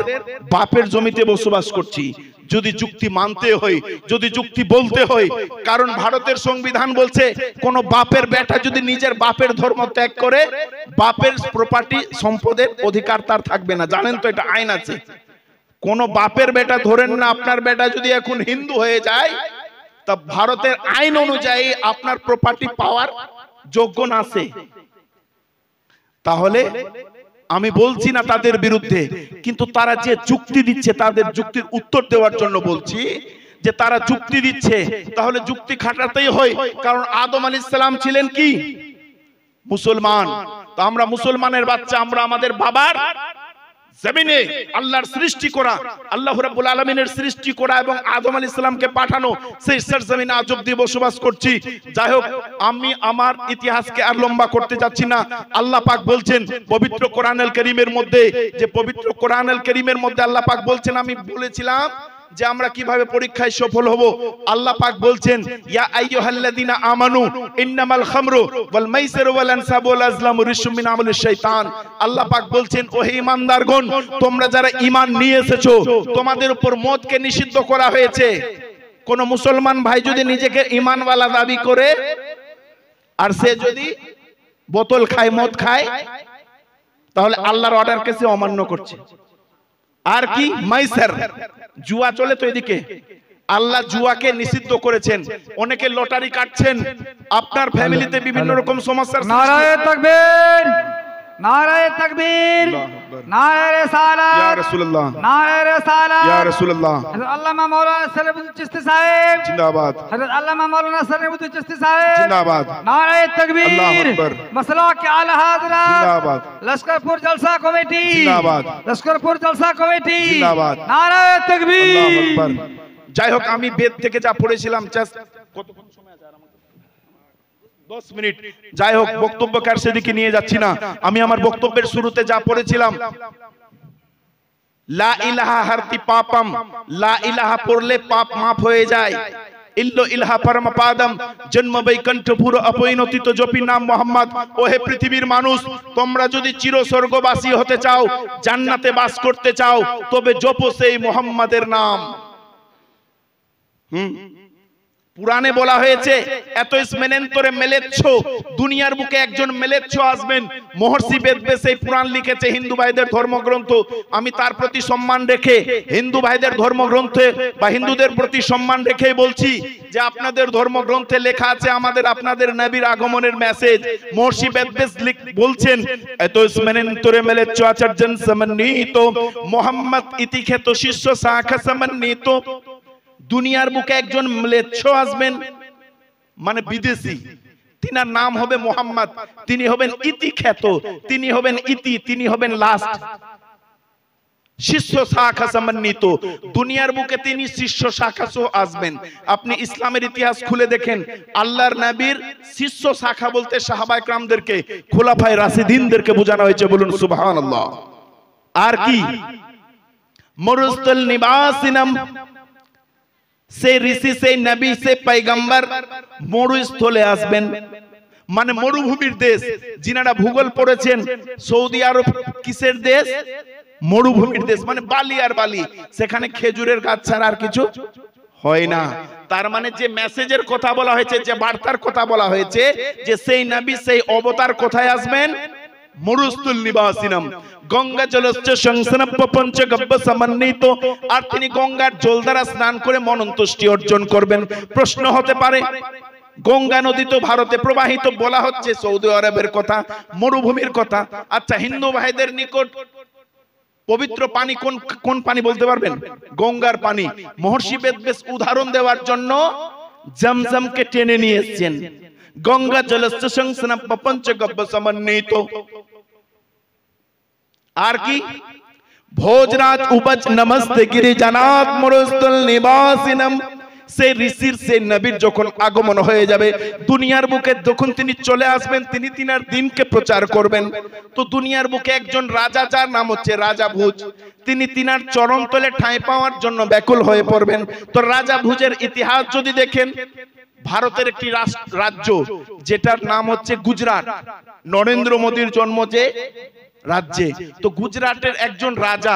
[SPEAKER 1] বাপের জমিতে বসবাস করছি। যদি যুক্তি মানতে হয়, যদি যুক্তি বলতে হয়, কারণ ভারতের সংবিধান বলছে কোন বাপের বেটা যদি নিজের বাপের ধর্ম ত্যাগ করে, বাপের প্রপার্টি সম্পদের অধিকার তার থাকবে না। জানেন তো, এটা আইন আছে। কোন বাপের বেটা, ধরেন না আপনার বেটা যদি এখন হিন্দু হয়ে যায়, তা ভারতের আইন অনুযায়ী আপনার প্রপার্টি পাওয়ার যোগ্য না আছে। তাহলে আমি বলছি না তাদের বিরুদ্ধে, কিন্তু তারা যে যুক্তি দিচ্ছে, তাদের যুক্তির উত্তর দেওয়ার জন্য বলছি যে তারা যুক্তি দিচ্ছে, তাহলে যুক্তি খাটাতেই হয়। কারণ আদম আলাইহিস সালাম ছিলেন কি? মুসলমান। তো আমরা মুসলমানের বাচ্চা, আমরা আমাদের বাবার জমিনে আল্লাহর সৃষ্টি করা, আল্লাহ রাব্বুল আলামিনের সৃষ্টি করা এবং আদম আলাইহিস সালামকে পাঠানো সেই সরজমিনে আজ অবধি বসবাস করছি। যাই হোক, আমি আমার ইতিহাসকে আর লম্বা করতে যাচ্ছি না। আল্লাহ পাক বলছেন পবিত্র কোরআনুল কারীমের মধ্যে, যে পবিত্র কোরআনুল কারীমের মধ্যে আল্লাহ পাক বলছেন, আমি বলেছিলাম যে আমরা কিভাবে পরীক্ষায় সফল হব। আল্লাহ পাক বলছেন, ইয়া আইয়ুহাল্লাযিনা আমানু ইন্নামাল খামরু ওয়াল মাইসিরু ওয়াল আনসাবু ওয়াল আজলামু রিজসুম মিন আমালিশ শাইতান। আল্লাহ পাক বলছেন, ও হে ঈমানদারগণ, তোমরা যারা ঈমান নিয়ে এসেছো, তোমাদের উপর মদকে নিষিদ্ধ করা হয়েছে। কোন মুসলমান ভাই যদি নিজেকে ঈমানওয়ালা দাবি করে আর সে যদি বোতল খায়, মদ খায়, তাহলে আল্লাহর অর্ডারকে সে অমান্য করছে। আর কি? মাইসার, জুয়া চলে তো এদিকে। আল্লাহ জুয়াকে নিষিদ্ধ করেছেন। অনেকে লটারি কাটছেন, আপনার ফ্যামিলিতে বিভিন্ন রকম সমস্যার।
[SPEAKER 2] নারায়ে তাকবীর, নারায়ে তাকবীর, নারায়ে রিসালাত,
[SPEAKER 1] ইয়া রাসূলুল্লাহ,
[SPEAKER 2] নারায়ে রিসালাত,
[SPEAKER 1] ইয়া রাসূলুল্লাহ।
[SPEAKER 2] হযরত আল্লামা মাওলানা সলিমুদ্দিন চিশতি সাহেব
[SPEAKER 1] জিন্দাবাদ,
[SPEAKER 2] হযরত আল্লামা মাওলানা সলিমুদ্দিন চিশতি সাহেব
[SPEAKER 1] জিন্দাবাদ,
[SPEAKER 2] নারায়ে তাকবীর,
[SPEAKER 1] আল্লাহু আকবার,
[SPEAKER 2] মাসলাক আলা হাজরাত
[SPEAKER 1] জিন্দাবাদ,
[SPEAKER 2] লস্করপুর জলসা কমিটি
[SPEAKER 1] জিন্দাবাদ,
[SPEAKER 2] লস্করপুর জলসা কমিটি
[SPEAKER 1] জিন্দাবাদ,
[SPEAKER 2] নারায়ে তাকবীর,
[SPEAKER 1] আল্লাহু আকবার। যাই হোক, আমি বেদ থেকে যা পড়েছিলাম, কতক্ষণ সময় আছে? 10 মিনিট। যাই হোক, বক্তব্যকার সেদিকে নিয়ে যাচ্ছি না। আমি আমার বক্তব্যের শুরুতে যা পড়েছিলাম, লা ইলাহা হারতি পাপম, লা ইলাহা পড়লে পাপ মাফ হয়ে যায়। ইল্লো ইলাহা পরমপাদম, জন্ম বৈকুণ্ঠপুর অপরিণতিত জপি নাম মোহাম্মদ। ও হে পৃথিবীর মানুষ, তোমরা যদি চির স্বর্গবাসী হতে চাও, জান্নাতে বাস করতে চাও, তবে জপো সেই মোহাম্মদের নাম। পুরাণে বলা হয়েছে, এত স্মেনেন্তরে মেলেচ্ছ, দুনিয়ার বুকে একজন মেলেচ্ছ আসবেন। মহর্ষি বেদব্যাস এই পুরাণ লিখেছে, হিন্দু ভাইদের ধর্মগ্রন্থ। আমি তার প্রতি সম্মান রেখে, হিন্দু ভাইদের ধর্মগ্রন্থে বা হিন্দুদের প্রতি সম্মান রেখেই বলছি যে আপনাদের ধর্মগ্রন্থে লেখা আছে আমাদের আপনাদের নবীর আগমনের মেসেজ। মহর্ষি বেদব্যাস বলছেন, এত স্মেনেন্তরে মেলেচ্ছ আচার্যন সমন্বিত মোহাম্মদ ইতি খ্যাত শিষ্য শাখা সমন্বিত। দুনিয়ার বুকে একজন ম্লেচ্ছ আসবেন, মানে বিদেশি। তিনার নাম হবে মোহাম্মদ, তিনি হবেন ইতি খ্যাত, তিনি হবেন ইতি, তিনি হবেন লাস্ট। শিষ্য শাখা সমন্বিত, দুনিয়ার বুকে তিনি শিষ্য শাখা সহ আসবেন। আপনি ইসলামের ইতিহাস খুলে দেখেন, আল্লাহর নবীর শিষ্য শাখা বলতে সাহাবায়ে কেরামদেরকে, খোলাফায়ে রাশিদিনদেরকে বোঝানো হয়েছে। বলুন সুবহানাল্লাহ। আর কি? মুরসাল নিবাসিনম, সেই ঋষি, সেই নবী, সেই পয়গম্বর মরুস্থলে আসবেন, মানে মরুভূমির দেশ। যিনারা ভূগোল পড়েছেন, সৌদি আরব কিসের দেশ? মরুভূমির দেশ, মানে বালি আর বালি, সেখানে খেজুরের গাছ ছাড়া আর কিছু হয় না। তার মানে যে মেসেজের কথা বলা হয়েছে, যে বার্তার কথা বলা হয়েছে, যে সেই নবী, সেই অবতার কোথায় আসবেন? মরুস্থল নিবাসিনম, গঙ্গা জলশ্চ সংসনপ্প পঞ্চগব্য সমন্বিত। আর তিনি গঙ্গার জল দ্বারা স্নান করে মনন্তুষ্টি অর্জন করবেন। প্রশ্ন হতে পারে, গঙ্গা নদী তো ভারতে প্রবাহিত, বলা হচ্ছে সৌদি আরবের কথা, মরুভূমির কথা। আচ্ছা, হিন্দু ভাইদের নিকট পবিত্র পানি কোন কোন পানি বলতে পারবেন? গঙ্গার পানি। মহর্ষি বেদব্যাস উদাহরণ দেওয়ার জন্য জমজমকে টেনে নিয়ে এসেছেন। গঙ্গা জলস্য সংস্নান পঞ্চগব্য সমন্বিত। আর কি? ভোজরাজ উপজ নমস্তে গিরিজনাথ মরুস্থল নিবাসিনম। সে ঋষির, সে নবীর যখন আগমন হয়ে যাবে দুনিয়ার বুকে, যখন তিনি চলে আসবেন, তিনি তিনার দিনকে প্রচার করবেন। তো দুনিয়ার বুকে একজন রাজা, যার নাম হচ্ছে রাজা ভুজ, তিনি তিনার চরণতলে ঠাঁই পাওয়ার জন্য ব্যাকুল হয়ে পড়বেন। তো রাজা ভুজের ইতিহাস যদি দেখেন, ভারতের একটি রাজ্য যেটার নাম হচ্ছে গুজরাট, নরেন্দ্র মোদীর জন্ম যে রাজ্যে, তো গুজরাটের একজন রাজা,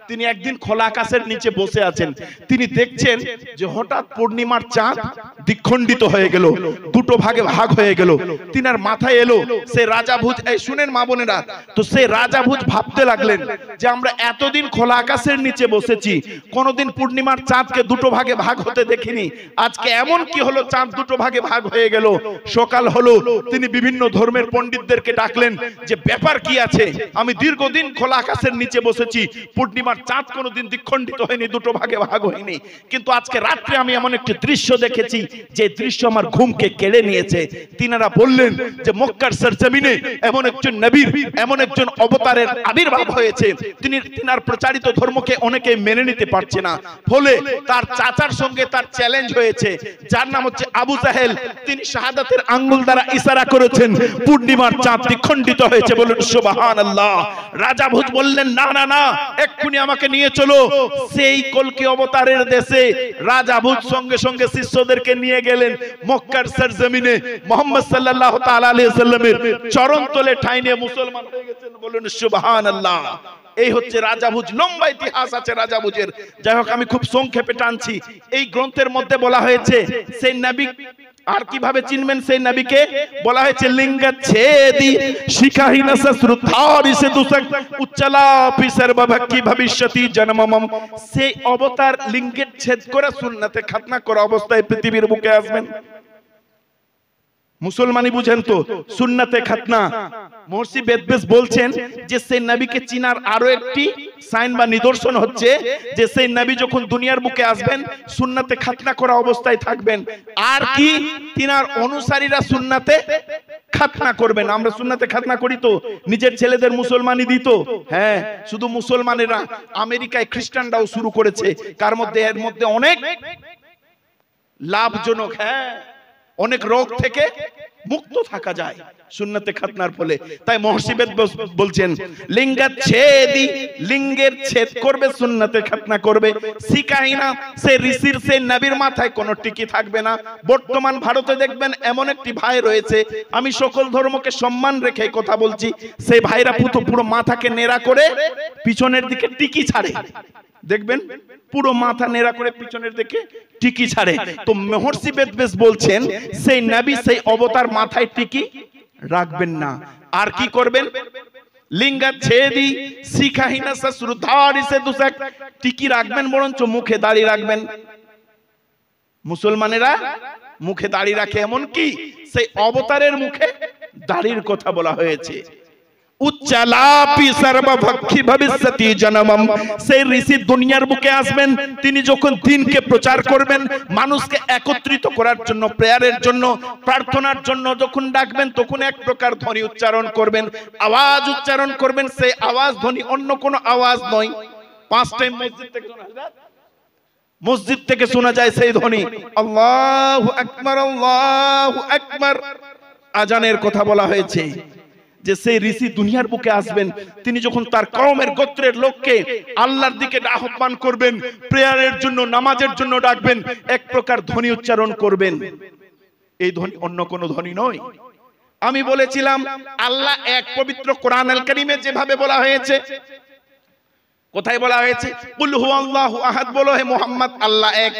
[SPEAKER 1] তিনি একদিন খোলা আকাশের নিচে বসে আছেন। তিনি দেখছেন যে হঠাৎ পূর্ণিমার চাঁদ দ্বিখণ্ডিত হয়ে গেল, দুটো ভাগে ভাগ হয়ে গেল। তিনার মাথায় এলো সে রাজা ভুজ, এই শুনেন মা বোনেরা, তো সে রাজা ভুজ ভাবতে লাগলেন যে আমরা এতদিন খোলা আকাশের নিচে বসেছি, কোনোদিন পূর্ণিমার চাঁদকে দুটো ভাগে ভাগ হতে দেখিনি, আজকে এমন কি হলো চাঁদ দুটো ভাগে ভাগ হয়ে গেল। সকাল হলো, তিনি বিভিন্ন ধর্মের পণ্ডিতদেরকে ডাকলেন যে ব্যাপার কি আছে, আমি দীর্ঘদিন খোলা আকাশের নিচে বসেছি, পূর্ণিমার চাঁদ কোনোদিন দ্বিখণ্ডিত হয়নি, দুটো ভাগে ভাগ হয়নি, কিন্তু আজকে রাত্রে আমি এমন একটি দৃশ্য দেখেছি যে দৃশ্য আমার ঘুমকে কেড়ে নিয়েছে। তিনারা বললেন যে মক্কার সরজমিনে এমন একজন নবীর, এমন একজন অবতারের আবির্ভাব হয়েছে, তিনার প্রচারিত ধর্মকে অনেকে মেনে নিতে পারছে না, ফলে তার চাচার সঙ্গে তার চ্যালেঞ্জ হয়েছে, যার নাম হচ্ছে আবু জাহেল। তিনি শাহাদাতের আঙ্গুল দ্বারা ইশারা করেছেন, পূর্ণিমার চাঁদ দ্বিখণ্ডিত হয়েছে, বলুন সুবহানাল্লাহ। রাজা ভুজ বললেন না না না, এক্ষুনি আমাকে নিয়ে চলো সেই কলকি অবতারের দেশে। রাজা ভুজ সঙ্গে সঙ্গে শিষ্যদেরকে নিয়ে গেলেন মক্কার সরজমিনে, মুহাম্মদ সাল্লাল্লাহু তাআলা আলাইহি সাল্লামের চরণ তলে ঠাঁই নিয়ে মুসলমান হয়ে গেছেন, বলুন সুবহানাল্লাহ। এই হচ্ছে রাজা ভুজ, লম্বা ইতিহাস আছে রাজা ভুজের। যাই হোক, আমি খুব সংক্ষেপে টানছি। এই গ্রন্থের মধ্যে বলা হয়েছে সেই নবী, আর কিভাবে চিনবেন সেই নবীকে? বলা হয়েছে লিঙ্গচ্ছেদি শিখাহীন শ্রুতারি সে দুসক উচ্চলাপি সর্বভক্তি ভবিষ্যতি জন্মমম। সেই অবতার লিঙ্গের ছেদ করে সুন্নতে খাতনা করা অবস্থায় পৃথিবীর বুকে আসবেন। মুসলমানি বুঝেন তো, সুন্নতে খাতনা। মহর্ষি বেদব্যাস বলছেন যে সেই নবীকে চিনার আরো একটি সাইন বা নিদর্শন হচ্ছে যে সেই নবী যখন দুনিয়ার বুকে আসবেন সুন্নতে খাতনা করা অবস্থায় থাকবেন। আর কি? তিনার অনুসারীরা সুন্নতে খাতনা করবেন। আমরা সুন্নতে খাতনা করি তো, নিজের ছেলেদের মুসলমানি দিত। হ্যাঁ, শুধু মুসলমানেরা, আমেরিকায় খ্রিস্টানরাও শুরু করেছে। কার মধ্যে? এর মধ্যে অনেক লাভজনক, হ্যাঁ, অনেক রোগ থেকে মুক্ত থাকা যায় সুন্নতে খাতনার ফলে। তাই মহর্ষি বেদব্যাস বলছেন লিঙ্গচ্ছেদি, লিঙ্গের ছেদ করবে, সুন্নতে খাতনা করবে। শিখাহীনা, সে ঋষির, সে নবীর মাথায় কোনো টিকি থাকবে না। বর্তমান ভারতে দেখবেন এমন একটি ভাই রয়েছে, আমি সকল ধর্মকে সম্মান রেখে কথা বলছি, সেই ভাইরা পুরো মাথাকে নেড়া করে পিছনের দিকে টিকি ছাড়ে, দেখবেন পুরো মাথা নেড়া করে পিছনের দিকে টিকি ছাড়ে। তো মহর্ষি বেদব্যাস বলছেন সেই নবী, সেই অবতার মাথায় টিকি রাখবেন না। আর কি করবেন? লিঙ্গচ্ছেদি শিখাহীন শ্রুতারি সে দুসক, টিকি রাখবেন, বরঞ্চ মুখে দাড়ি রাখবেন। মুসলমানেরা মুখে দাড়ি রাখে, এমন কি সেই অবতারের মুখে দাড়ির কথা বলা হয়েছে। উচ্চলাপি সর্বভক্তি ভবিষ্যতি জন্মম, সেই ঋষি দুনিয়ার বুকে আসবেন, তিনি যখন দিনকে প্রচার করবেন, মানুষকে একত্রিত করার জন্য, প্রেয়ারের জন্য, প্রার্থনার জন্য যখন ডাকবেন, তখন এক প্রকার ধ্বনি উচ্চারণ করবেন, আওয়াজ উচ্চারণ করবেন। সেই আওয়াজ ধ্বনি অন্য কোনো আওয়াজ নয়। 5 টাইম মসজিদ থেকে শোনা যায় সেই ধ্বনি, আল্লাহু আকবার, আল্লাহু আকবার। আজানের কথা বলা হয়েছে যে সেই ঋষি দুনিয়ার বুকে আসবেন, তিনি যখন তার কওমের গোত্রের লোককে আল্লাহর দিকে আহ্বান করবেন, প্রেয়ারের জন্য, নামাজের জন্য ডাকবেন, এক প্রকার ধ্বনি উচ্চারণ করবেন। এই ধ্বনি অন্য কোনো ধ্বনি নয়। আমি বলেছিলাম আল্লাহ এক, পবিত্র কোরআনুল কারীমে যেভাবে বলা হয়েছে কোথায় বলা হয়েছে কুল হুয়াল্লাহু আহাদ, বলো হে মুহাম্মদ আল্লাহ এক,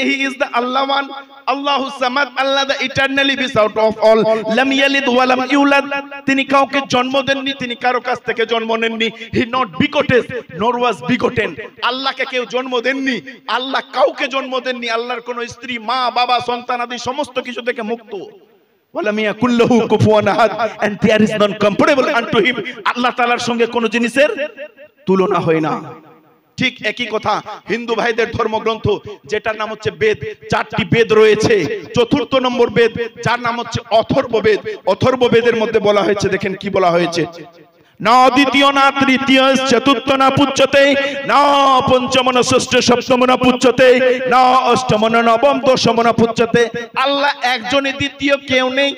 [SPEAKER 1] he is the Allah one, আল্লাহু সামাদ, আল্লাহ দ্য ইটারনালি উইথআউট অফ অল, লাম ইয়ালিদ ওয়া লাম ইউলাদ, তিনি কাউকে জন্ম দেননি, তিনি কারো কাছ থেকে জন্ম নেননি, হি নট বিগটেড নর ওয়াজ বিগটেন, আল্লাহকে কেউ জন্ম দেননি, আল্লাহ কাউকে জন্ম দেননি, আল্লাহর কোনো স্ত্রী মা বাবা সন্তান আদি সমস্ত কিছু থেকে মুক্ত। ওয়ালাম ইয়াকুল লাহু কুফুয়ান আহাদ, and there is none comparable unto him, আল্লাহ তাআলার সঙ্গে কোনো জিনিসের তুলনা হয় না। ঠিক একই কথা হিন্দু ভাইদের ধর্মগ্রন্থ যেটার নাম হচ্ছে বেদ, 4টি বেদ রয়েছে, চতুর্থ নম্বর বেদ যার নাম হচ্ছে অথর্ববেদ। অথর্ববেদের মধ্যে বলা হয়েছে, দেখেন কি বলা হয়েছে, না দ্বিতীয় না তৃতীয় চতুর্থ না পুচ্ছতে, না পঞ্চম না ষষ্ঠ সপ্তম না পুচ্ছতে, না অষ্টম না নবম দশম না পুচ্ছতে। আল্লাহ একজনই, দ্বিতীয় কেউ নেই,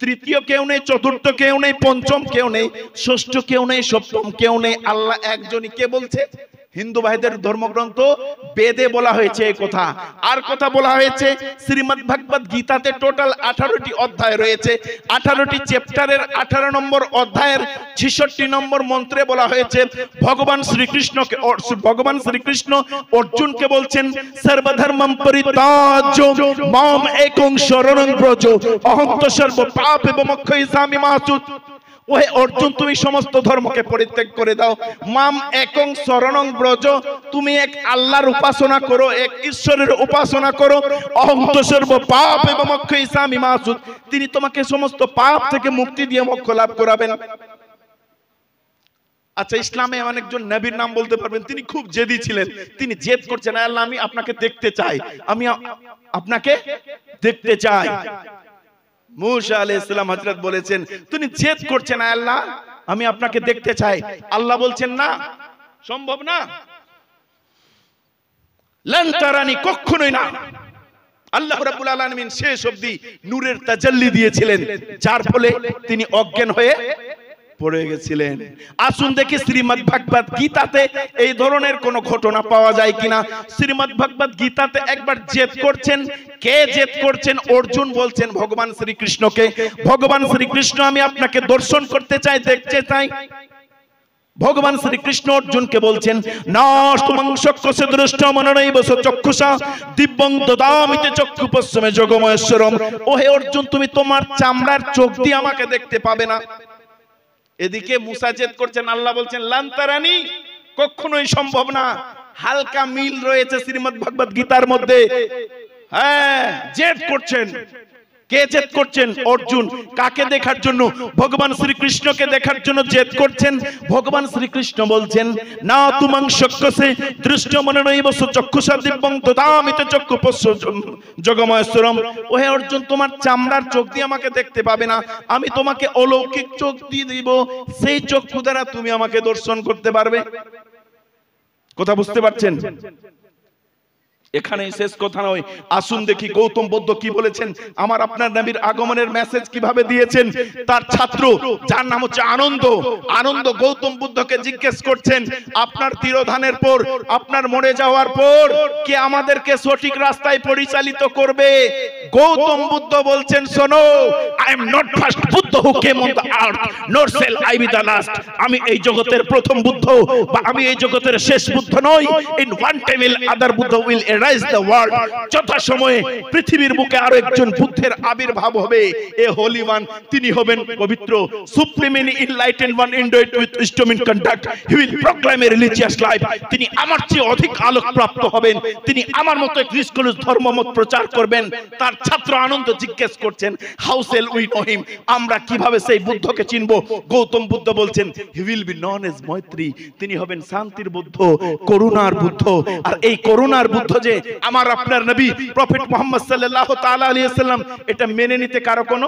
[SPEAKER 1] তৃতীয় কেউ নেই, চতুর্থ কেউ নেই, পঞ্চম কেউ নেই, ষষ্ঠ কেউ নেই, সপ্তম কেউ নেই, আল্লাহ একজনই। কে বলছে? হিন্দু ভাইদের ধর্মগ্রন্থ বেদে বলা হয়েছে এই কথা। আর কথা বলা হয়েছে শ্রীমদ্ ভাগবত গীতাতে টোটাল 18টি অধ্যায় রয়েছে, 18টি চ্যাপ্টারের 18 নম্বর অধ্যায়ের 66 নম্বর মন্ত্রে বলা হয়েছে ভগবান শ্রীকৃষ্ণ অর্জুনকে বলছেন সর্বধর্মম পরিত্যাজ্য মাম একং শরণং ব্রজ অহং তো সর্ব পাপ বিমোক্ষয়িষ্যামি মা সুত। ওহে অর্জুন, তুমি সমস্ত ধর্মকে পরিত্যাগ করে দাও, মাম একং শরণং ব্রজ, তুমি এক আল্লাহর উপাসনা করো, এক ঈশ্বরের উপাসনা করো, অহং তো সর্ব পাপ বিমোক্ষয়িষ্যামি মা সুত, তিনি তোমাকে সমস্ত পাপ থেকে মুক্তি দিয়ে মোক্ষ লাভ করাবেন। আচ্ছা, ইসলামে এমন একজন নবীর নাম বলতে পারবেন তিনি খুব জেদি ছিলেন, তিনি জেদ করছেন, আল্লাহ আমি আপনাকে দেখতে চাই, আমি আপনাকে দেখতে চাই। মূসা আলাইহিস সালাম হযরত বলেছেন, তিনি জেদ করছেন, আল্লাহ আমি আপনাকে দেখতে চাই। আল্লাহ বলছেন না, সম্ভব না, লান তারানি, কখনোই না। আল্লাহ রাব্বুল আলামিন শেষ অবধি নূরের তাজাল্লি দিয়েছিলেন, যার ফলে তিনি অজ্ঞান হয়ে পড়ে গেছিলেন। আসুন দেখি শ্রীমদ্ ভাগবত গীতাতে এই ধরনের কোন ঘটনা পাওয়া যায় কিনা। শ্রীমদ্ ভাগবত গীতাতে একবার জেদ করছেন, কে জেদ করছেন? অর্জুন বলছেন ভগবান শ্রীকৃষ্ণকে, ভগবান শ্রীকৃষ্ণ আমি আপনাকে দর্শন করতে চাই, দেখতে চাই। ভগবান শ্রীকৃষ্ণ অর্জুনকে বলছেন, না তুমং চক্ষুষে দৃষ্ট মননৈব চক্ষুষা দিব্যং দদামিতে চক্ষু পশ্চিমে যোগমহেশ্বরম। ওহে অর্জুন, তুমি তোমার চামড়ার চোখ দিয়ে আমাকে দেখতে পাবে না। এদিকে মুসা জেদ করছেন, আল্লাহ বলছেন লান তারানি, কখনোই সম্ভব না। হালকা মিল রয়েছে শ্রীমদ্ ভাগবত গীতার মধ্যে। হ্যাঁ, জেদ করছেন। কে জেদ করছেন? অর্জুন। কাকে দেখার জন্য? ভগবান শ্রীকৃষ্ণকে দেখার জন্য জেদ করছেন। ভগবান শ্রীকৃষ্ণ বলছেন, না তুমং চক্ষুষে দৃষ্ট মননৈব চক্ষুষা দিব্যং দদামিতে চক্ষু যোগমহেশ্বরম। ওহে অর্জুন, তোমার চামড়ার চোখ দিয়ে আমাকে দেখতে পাবে না, আমি তোমাকে অলৌকিক চোখ দিয়ে দিব, সেই চক্ষু দ্বারা তুমি আমাকে দর্শন করতে পারবে। কথা বুঝতে পারছেন? এখানে শেষ কথা নয়, আসুন দেখি গৌতম বুদ্ধ কি বলেছেন, আমার আপনার নবীর আগমনের মেসেজ কিভাবে দিয়েছেন। তার ছাত্র যার নাম হচ্ছে আনন্দ, আনন্দ গৌতম বুদ্ধকে জিজ্ঞেস করছেন, আপনার তিরোধানের পর, আপনার মরে যাওয়ার পর কে আমাদেরকে সঠিক রাস্তায় পরিচালিত করবে? গৌতম বুদ্ধ বলছেন, শোনো, I am not first Buddha who came on the earth nor shall I be the last. আমি এই জগতের প্রথম বুদ্ধ বা আমি এই জগতের শেষ বুদ্ধ নই। In one time other Buddha will rise the world, যথা সময়ে পৃথিবীর বুকে আরো একজন বুদ্ধের আবির্ভাব হবে। এ হোলি ওয়ান, তিনি হবেন পবিত্র, supremely enlightened one, endowed with wisdom in conduct, he will proclaim a religious life। তিনি আমার চেয়ে অধিক আলোক প্রাপ্ত হবেন, তিনি আমার মতো খ্রিস্টীয় ধর্মমত প্রচার করবেন। তার ছাত্র আনন্দ জিজ্ঞেস করছেন, how shall we know him? আমরা কিভাবে সেই বুদ্ধকে চিনব? গৌতম বুদ্ধ বলছেন, he will be known as মৈত্রী, তিনি হবেন শান্তির বুদ্ধ, করুণার বুদ্ধ। আর এই করুণার বুদ্ধ যে আমার আপনার নবী প্রফেট মুহাম্মদ সাল্লাল্লাহু তাআলা আলাইহি ওয়াসাল্লাম, এটা মেনে নিতে কারো কোনো